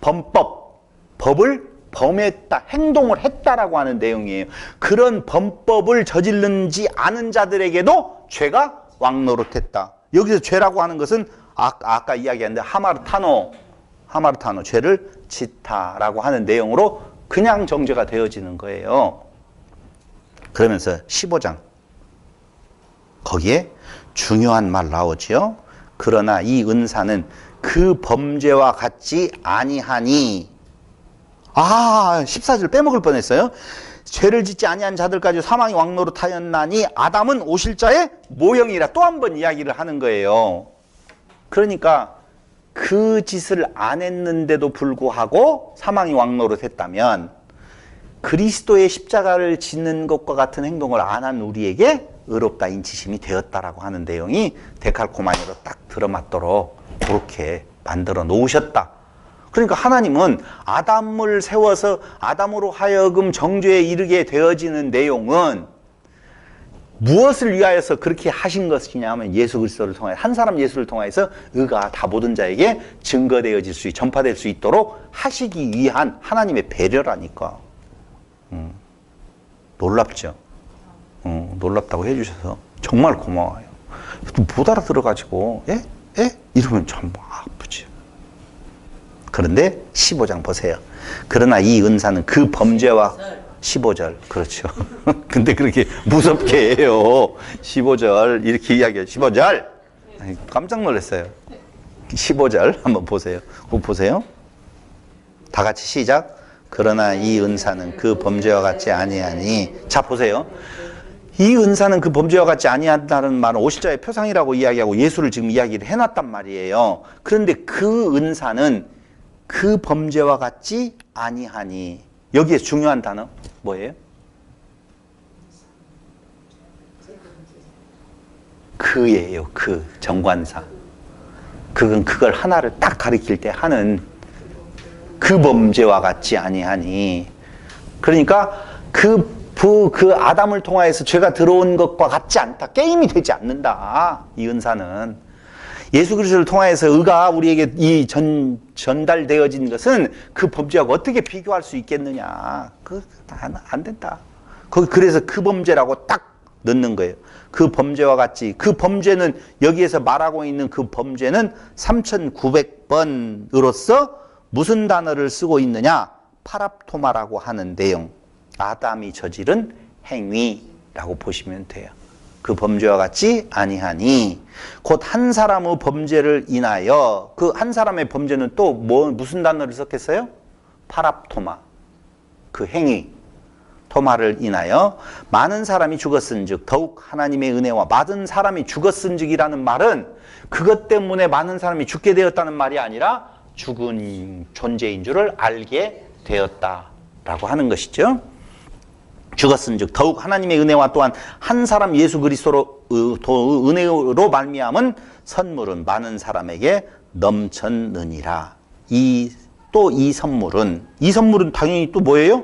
범법. 법을 범했다, 행동을 했다라고 하는 내용이에요. 그런 범법을 저지르지 않은 자들에게도 죄가 왕노릇했다. 여기서 죄라고 하는 것은 아까 이야기했는데 하마르타노, 죄를 짓다라고 하는 내용으로 그냥 정죄가 되어지는 거예요. 그러면서 15장 거기에 중요한 말 나오죠. 그러나 이 은사는 그 범죄와 같지 아니하니. 14절 빼먹을 뻔했어요. 죄를 짓지 아니한 자들까지 사망이 왕노릇하였나니 아담은 오실자의 모형이라 또 한 번 이야기를 하는 거예요. 그러니까 그 짓을 안 했는데도 불구하고 사망이 왕노릇했다면 그리스도의 십자가를 짓는 것과 같은 행동을 안 한 우리에게 의롭다 인치심이 되었다라고 하는 내용이 데칼코마니로 딱 들어맞도록 그렇게 만들어 놓으셨다. 그러니까 하나님은 아담을 세워서 아담으로 하여금 정죄에 이르게 되어지는 내용은 무엇을 위하여서 그렇게 하신 것이냐 하면 예수 그리스도를 통해 한 사람 예수를 통해서 의가 다 모든 자에게 증거되어질 수 전파될 수 있도록 하시기 위한 하나님의 배려라니까. 놀랍죠. 놀랍다고 해주셔서 정말 고마워요. 못 알아들어가지고 이러면 참 아프지. 그런데 15장 보세요. 그러나 이 은사는 그 범죄와 15절 그렇죠. 근데 그렇게 무섭게 해요. 15절 이렇게 이야기해요. 15절 깜짝 놀랐어요. 15절 한번 보세요. 그거 보세요. 다 같이 시작. 그러나 이 은사는 그 범죄와 같지 아니하니. 자 보세요. 이 은사는 그 범죄와 같지 아니한다는 말은 오실자의 표상이라고 이야기하고 예수를 지금 이야기를 해놨단 말이에요. 그런데 그 은사는 그 범죄와 같지 아니하니. 여기에 중요한 단어 뭐예요? 그예요. 그 정관사. 그걸 하나를 딱 가리킬 때 하는 그 범죄와 같지 아니하니. 그러니까 그 아담을 통하여서 죄가 들어온 것과 같지 않다. 게임이 되지 않는다. 이 은사는. 예수 그리스도를 통하여서 의가 우리에게 전달되어진 것은 그 범죄하고 어떻게 비교할 수 있겠느냐. 안 된다. 그래서 그 범죄라고 딱 넣는 거예요. 그 범죄와 같이. 그 범죄는 여기에서 말하고 있는 그 범죄는 3900번으로서 무슨 단어를 쓰고 있느냐. 파랍토마라고 하는 내용. 아담이 저지른 행위라고 보시면 돼요. 그 범죄와 같지 아니하니 곧 한 사람의 범죄를 인하여. 그 한 사람의 범죄는 또 무슨 단어를 썼겠어요? 파랍토마. 그 행위 토마를 인하여 많은 사람이 죽었은즉 더욱 하나님의 은혜와 많은 사람이 죽었은즉이라는 말은 그것 때문에 많은 사람이 죽게 되었다는 말이 아니라 죽은 존재인 줄을 알게 되었다라고 하는 것이죠. 죽었은즉 더욱 하나님의 은혜와 또한 한 사람 예수 그리스도로 은혜로 말미암은 선물은 많은 사람에게 넘쳤느니라. 이 선물은 당연히 또 뭐예요?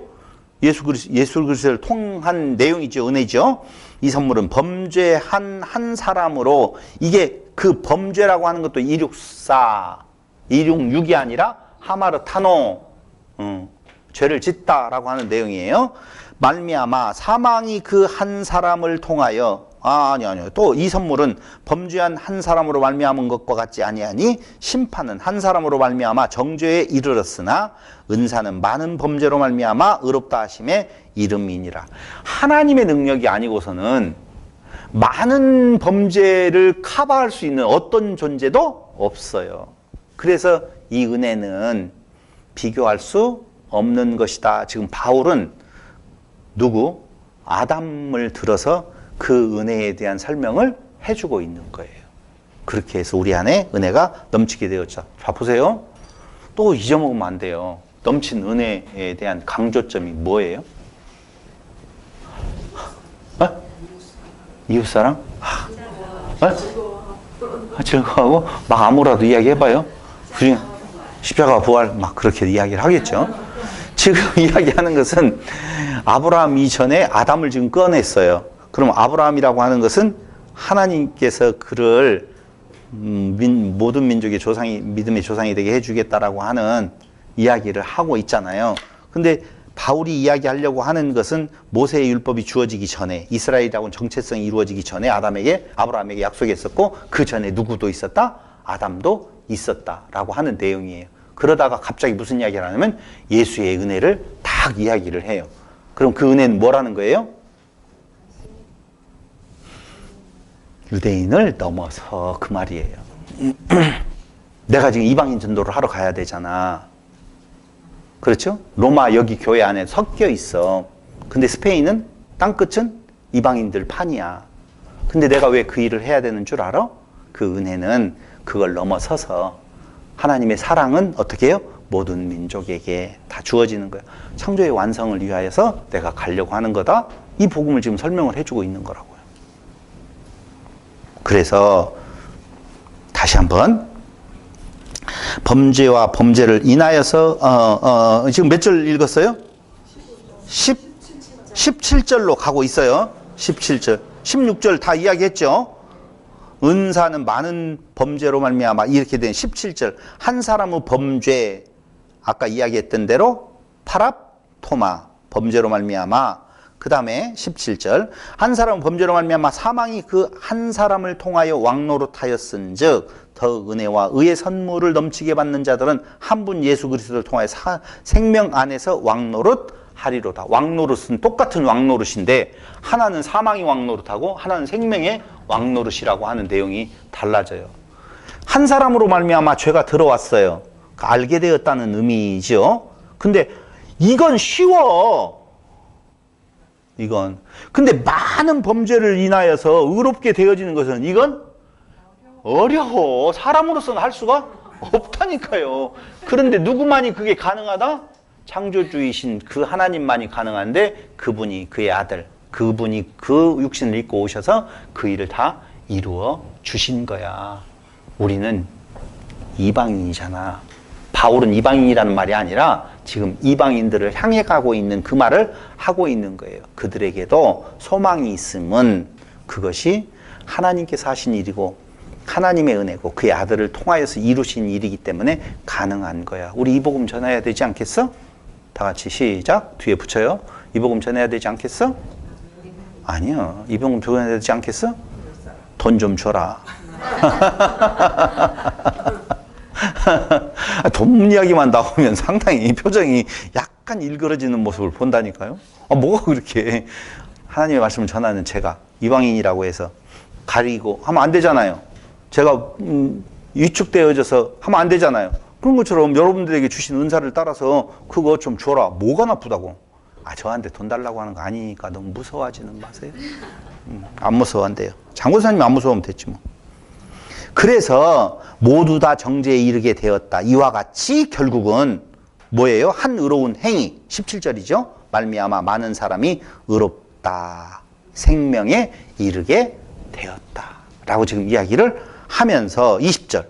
예수 그리스도를 통한 내용이죠. 은혜죠. 이 선물은 범죄한 한 사람으로. 이게 그 범죄라고 하는 것도 266이 아니라 하마르타노, 죄를 짓다라고 하는 내용이에요. 말미암아 사망이 그 한 사람을 통하여 아니요. 또 이 선물은 범죄한 한 사람으로 말미암은 것과 같지 아니하니 심판은 한 사람으로 말미암아 정죄에 이르렀으나 은사는 많은 범죄로 말미암아 의롭다 하심의 이름이니라. 하나님의 능력이 아니고서는 많은 범죄를 커버할 수 있는 어떤 존재도 없어요. 그래서 이 은혜는 비교할 수 없는 것이다. 지금 바울은 누구? 아담을 들어서 그 은혜에 대한 설명을 해주고 있는 거예요. 그렇게 해서 우리 안에 은혜가 넘치게 되었죠. 자, 보세요. 또 잊어먹으면 안 돼요. 넘친 은혜에 대한 강조점이 뭐예요? 이웃사랑? 즐거워하고 막 아무라도 이야기해봐요. 십자가 부활 막 그렇게 이야기를 하겠죠. 지금 이야기하는 것은 아브라함 이전에 아담을 지금 꺼냈어요. 그럼 아브라함이라고 하는 것은 하나님께서 그를 모든 민족의 조상이, 믿음의 조상이 되게 해주겠다라고 하는 이야기를 하고 있잖아요. 근데 바울이 이야기하려고 하는 것은 모세의 율법이 주어지기 전에, 이스라엘이라고는 정체성이 이루어지기 전에 아브라함에게 약속했었고, 그 전에 누구도 있었다? 아담도 있었다라고 하는 내용이에요. 그러다가 갑자기 무슨 이야기를 하냐면 예수의 은혜를 딱 이야기를 해요. 그럼 그 은혜는 뭐라는 거예요? 유대인을 넘어서 그 말이에요. 내가 지금 이방인 전도를 하러 가야 되잖아. 그렇죠? 로마 여기 교회 안에 섞여 있어. 근데 스페인은 땅끝은 이방인들 판이야. 근데 내가 왜 그 일을 해야 되는 줄 알아? 그 은혜는 그걸 넘어서서 하나님의 사랑은 어떻게 해요? 모든 민족에게 다 주어지는 거예요. 창조의 완성을 위하여서 내가 가려고 하는 거다. 이 복음을 지금 설명을 해주고 있는 거라고요. 그래서 다시 한번 범죄와 범죄를 인하여서 지금 몇 절 읽었어요? 17절로 가고 있어요. 17절. 16절 다 이야기했죠. 은사는 많은 범죄로 말미암아 이렇게 된 17절. 한 사람의 범죄, 아까 이야기했던 대로 파랍토마, 범죄로 말미암아. 그 다음에 17절. 한 사람은 범죄로 말미암아 사망이 그 한 사람을 통하여 왕노릇하였은즉 더 은혜와 의의 선물을 넘치게 받는 자들은 한 분 예수 그리스도를 통하여 생명 안에서 왕노릇하리로다. 왕노릇은 똑같은 왕노릇인데 하나는 사망이 왕노릇하고 하나는 생명의 왕노릇이라고 하는 내용이 달라져요. 한 사람으로 말미암아 죄가 들어왔어요. 알게 되었다는 의미죠. 근데 이건 쉬워. 이건. 근데 많은 범죄를 인하여서 의롭게 되어지는 것은 이건 어려워. 사람으로서는 할 수가 없다니까요. 그런데 누구만이 그게 가능하다? 창조주이신 그 하나님만이 가능한데 그분이 그의 아들, 그분이 그 육신을 입고 오셔서 그 일을 다 이루어 주신 거야. 우리는 이방인이잖아. 바울은 이방인이라는 말이 아니라 지금 이방인들을 향해 가고 있는 그 말을 하고 있는 거예요. 그들에게도 소망이 있음은 그것이 하나님께서 하신 일이고 하나님의 은혜고 그의 아들을 통하여서 이루신 일이기 때문에 가능한 거야. 우리 이 복음 전해야 되지 않겠어? 다 같이 시작. 뒤에 붙여요. 이 복음 전해야 되지 않겠어? 아니요. 이 복음 전해야 되지 않겠어? 돈 좀 줘라. 돈 이야기만 나오면 상당히 표정이 약간 일그러지는 모습을 본다니까요. 뭐가 그렇게 하나님의 말씀을 전하는 제가 이방인이라고 해서 가리고 하면 안 되잖아요. 제가 위축되어져서 하면 안 되잖아요. 그런 것처럼 여러분들에게 주신 은사를 따라서 그거 좀 줘라. 뭐가 나쁘다고. 저한테 돈 달라고 하는 거 아니니까 너무 무서워하지는 마세요. 안 무서워한대요. 장군사님이 안 무서우면 됐지 뭐. 그래서 모두 다 정죄에 이르게 되었다. 이와 같이 결국은 뭐예요? 한 의로운 행위. 17절이죠. 말미암아 많은 사람이 의롭다. 생명에 이르게 되었다. 라고 지금 이야기를 하면서 20절.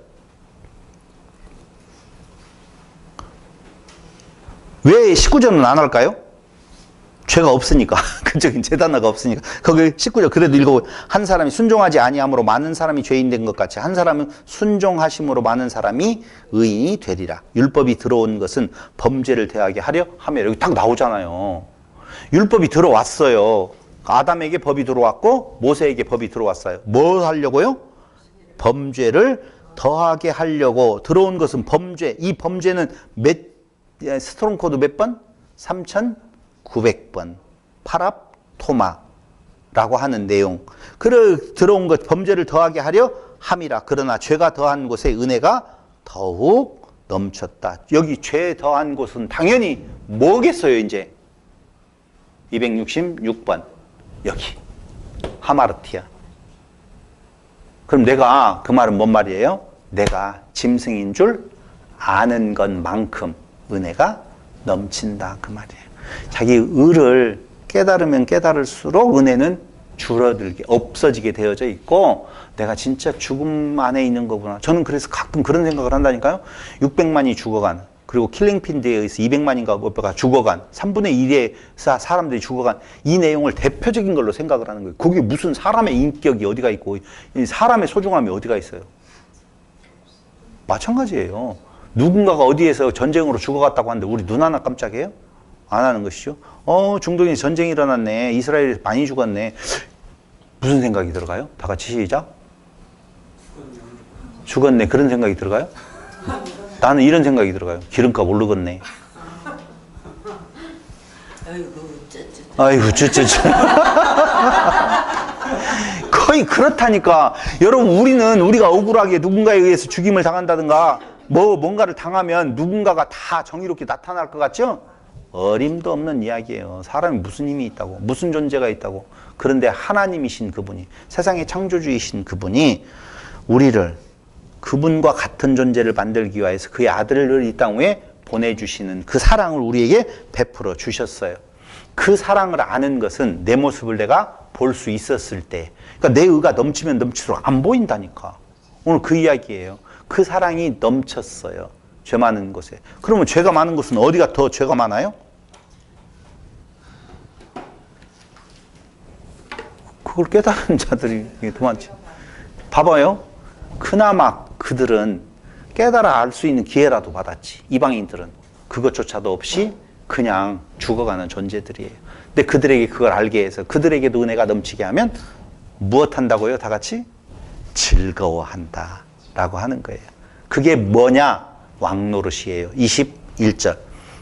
왜 19절은 안 할까요? 죄가 없으니까. 그쪽인 죄 단어가 없으니까. 거기 19절 그래도 읽어보고 한 사람이 순종하지 아니함으로 많은 사람이 죄인 된 것 같이 한 사람은 순종하심으로 많은 사람이 의인이 되리라. 율법이 들어온 것은 범죄를 대하게 하려 하며 여기 딱 나오잖아요. 율법이 들어왔어요. 아담에게 법이 들어왔고 모세에게 법이 들어왔어요. 뭐 하려고요? 범죄를 더하게 하려고 들어온 것은 범죄. 이 범죄는 스트롱 코드 몇 번? 3,900번. 파랍토마라고 하는 내용. 들어온 것 범죄를 더하게 하려 함이라. 그러나 죄가 더한 곳에 은혜가 더욱 넘쳤다. 여기 죄 더한 곳은 당연히 뭐겠어요, 이제? 266번. 여기. 하마르티아. 그럼 내가, 그 말은 뭔 말이에요? 내가 짐승인 줄 아는 것만큼 은혜가 넘친다. 그 말이에요. 자기 의를 깨달으면 깨달을수록 은혜는 줄어들게, 없어지게 되어져 있고, 내가 진짜 죽음 안에 있는 거구나. 저는 그래서 가끔 그런 생각을 한다니까요. 600만이 죽어간, 그리고 킬링핀드에 의해서 200만인가 몇배가 죽어간, 3분의 1의 사람들이 죽어간 이 내용을 대표적인 걸로 생각을 하는 거예요. 거기 무슨 사람의 인격이 어디가 있고, 사람의 소중함이 어디가 있어요? 마찬가지예요. 누군가가 어디에서 전쟁으로 죽어갔다고 하는데 우리 눈 하나 깜짝이에요? 안 하는 것이죠. 중동에 전쟁이 일어났네. 이스라엘이 많이 죽었네. 무슨 생각이 들어가요? 다 같이 시작. 죽었네. 그런 생각이 들어가요? 나는 이런 생각이 들어가요. 기름값 오르겠네. 아이고, 쯔쯔쯔. 거의 그렇다니까. 여러분, 우리가 억울하게 누군가에 의해서 죽임을 당한다든가, 뭔가를 당하면 누군가가 다 정의롭게 나타날 것 같죠? 어림도 없는 이야기예요. 사람이 무슨 힘이 있다고, 무슨 존재가 있다고. 그런데 하나님이신 그분이, 세상의 창조주이신 그분이 우리를 그분과 같은 존재를 만들기 위해서 그의 아들을 이 땅 위에 보내주시는 그 사랑을 우리에게 베풀어 주셨어요. 그 사랑을 아는 것은 내 모습을 내가 볼 수 있었을 때, 그러니까 내 의가 넘치면 넘칠수록 안 보인다니까. 오늘 그 이야기예요. 그 사랑이 넘쳤어요. 죄 많은 곳에. 그러면 죄가 많은 곳은 어디가 더 죄가 많아요? 그걸 깨달은 자들이 더 많지. 봐봐요. 그나마 그들은 깨달아 알 수 있는 기회라도 받았지. 이방인들은 그것조차도 없이 그냥 죽어가는 존재들이에요. 근데 그들에게 그걸 알게 해서 그들에게도 은혜가 넘치게 하면 무엇 한다고요? 다 같이? 즐거워한다 라고 하는 거예요. 그게 뭐냐? 왕노릇이에요. 21절.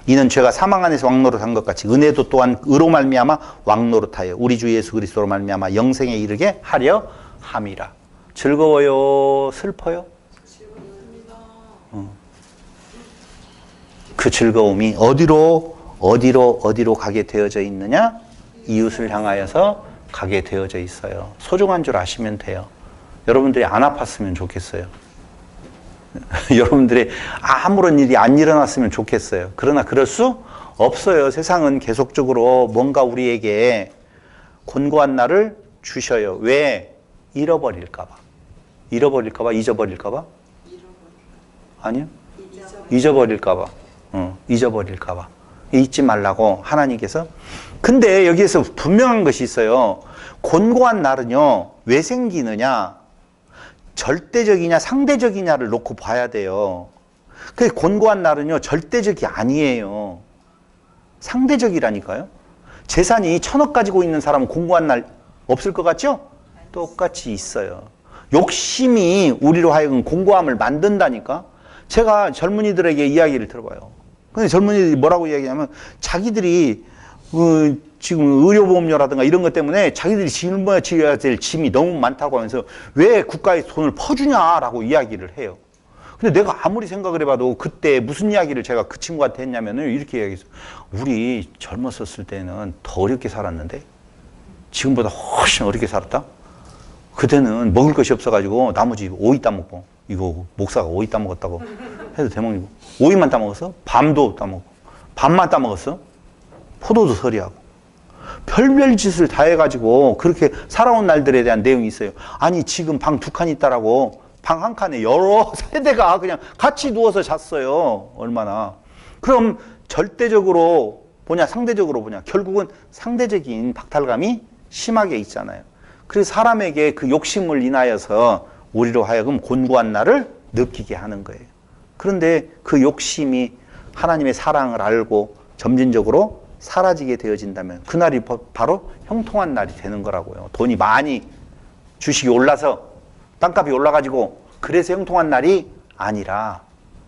이는 죄가 사망 안에서 왕노릇한 것 같이 은혜도 또한 의로 말미암아 왕노릇하여 우리 주 예수 그리스도로 말미암아 영생에 이르게 하려 함이라. 즐거워요? 슬퍼요? 즐겁습니다. 그 즐거움이 어디로 가게 되어져 있느냐? 이웃을 향하여서 가게 되어져 있어요. 소중한 줄 아시면 돼요. 여러분들이 안 아팠으면 좋겠어요. 여러분들이 아무런 일이 안 일어났으면 좋겠어요. 그러나 그럴 수 없어요. 세상은 계속적으로 뭔가 우리에게 곤고한 날을 주셔요. 왜? 잃어버릴까 봐. 잊어버릴까 봐? 아니요. 잊어버릴까 봐. 잊어버릴까 봐. 잊지 말라고 하나님께서. 근데 여기에서 분명한 것이 있어요. 곤고한 날은요, 왜 생기느냐? 절대적이냐 상대적이냐를 놓고 봐야 돼요. 그 곤고한 날은요, 절대적이 아니에요. 상대적이라니까요. 재산이 1,000억 가지고 있는 사람은 곤고한 날 없을 것 같죠? 똑같이 있어요. 욕심이 우리로 하여금 곤고함을 만든다니까. 제가 젊은이들에게 이야기를 들어봐요. 근데 젊은이들이 뭐라고 이야기하면 자기들이 지금 의료보험료라든가 이런 것 때문에 자기들이 짊어져야 될 짐이 너무 많다고 하면서 왜 국가에 돈을 퍼주냐라고 이야기를 해요. 근데 내가 아무리 생각을 해봐도 그때 무슨 이야기를 제가 그 친구한테 했냐면은 이렇게 이야기했어요. 우리 젊었었을 때는 더 어렵게 살았는데 지금보다 훨씬 어렵게 살았다? 그때는 먹을 것이 없어가지고 나머지 오이 따먹고, 이거 목사가 오이 따먹었다고 해도 대먹이고, 오이만 따먹었어? 밤도 따먹고, 밥만 따먹었어? 포도도 서리하고. 별별 짓을 다 해가지고 그렇게 살아온 날들에 대한 내용이 있어요. 아니 지금 방 2칸 있다라고 방 한 칸에 여러 세대가 그냥 같이 누워서 잤어요. 얼마나. 그럼 절대적으로 뭐냐? 상대적으로 뭐냐? 결국은 상대적인 박탈감이 심하게 있잖아요. 그래서 사람에게 그 욕심을 인하여서 우리로 하여금 곤고한 날을 느끼게 하는 거예요. 그런데 그 욕심이 하나님의 사랑을 알고 점진적으로 사라지게 되어진다면 그날이 바로 형통한 날이 되는 거라고요. 돈이 많이 주식이 올라서 땅값이 올라가지고 그래서 형통한 날이 아니라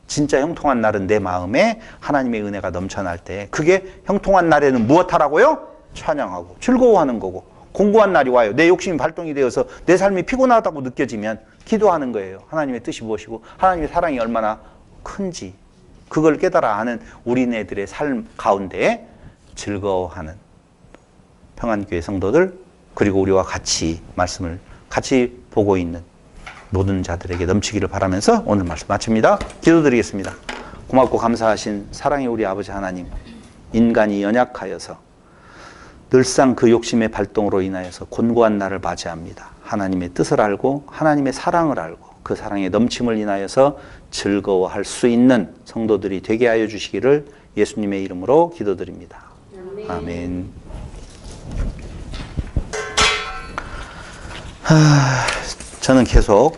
진짜 형통한 날은 내 마음에 하나님의 은혜가 넘쳐날 때 그게 형통한 날에는 무엇하라고요? 찬양하고 즐거워하는 거고 공고한 날이 와요. 내 욕심이 발동이 되어서 내 삶이 피곤하다고 느껴지면 기도하는 거예요. 하나님의 뜻이 무엇이고 하나님의 사랑이 얼마나 큰지 그걸 깨달아 아는 우리네들의 삶 가운데 즐거워하는 평안교회 성도들 그리고 우리와 같이 말씀을 같이 보고 있는 모든 자들에게 넘치기를 바라면서 오늘 말씀 마칩니다. 기도드리겠습니다. 고맙고 감사하신 사랑의 우리 아버지 하나님, 인간이 연약하여서 늘상 그 욕심의 발동으로 인하여서 곤고한 날을 맞이합니다. 하나님의 뜻을 알고 하나님의 사랑을 알고 그 사랑의 넘침을 인하여서 즐거워할 수 있는 성도들이 되게 하여 주시기를 예수님의 이름으로 기도드립니다. 아멘. 저는 계속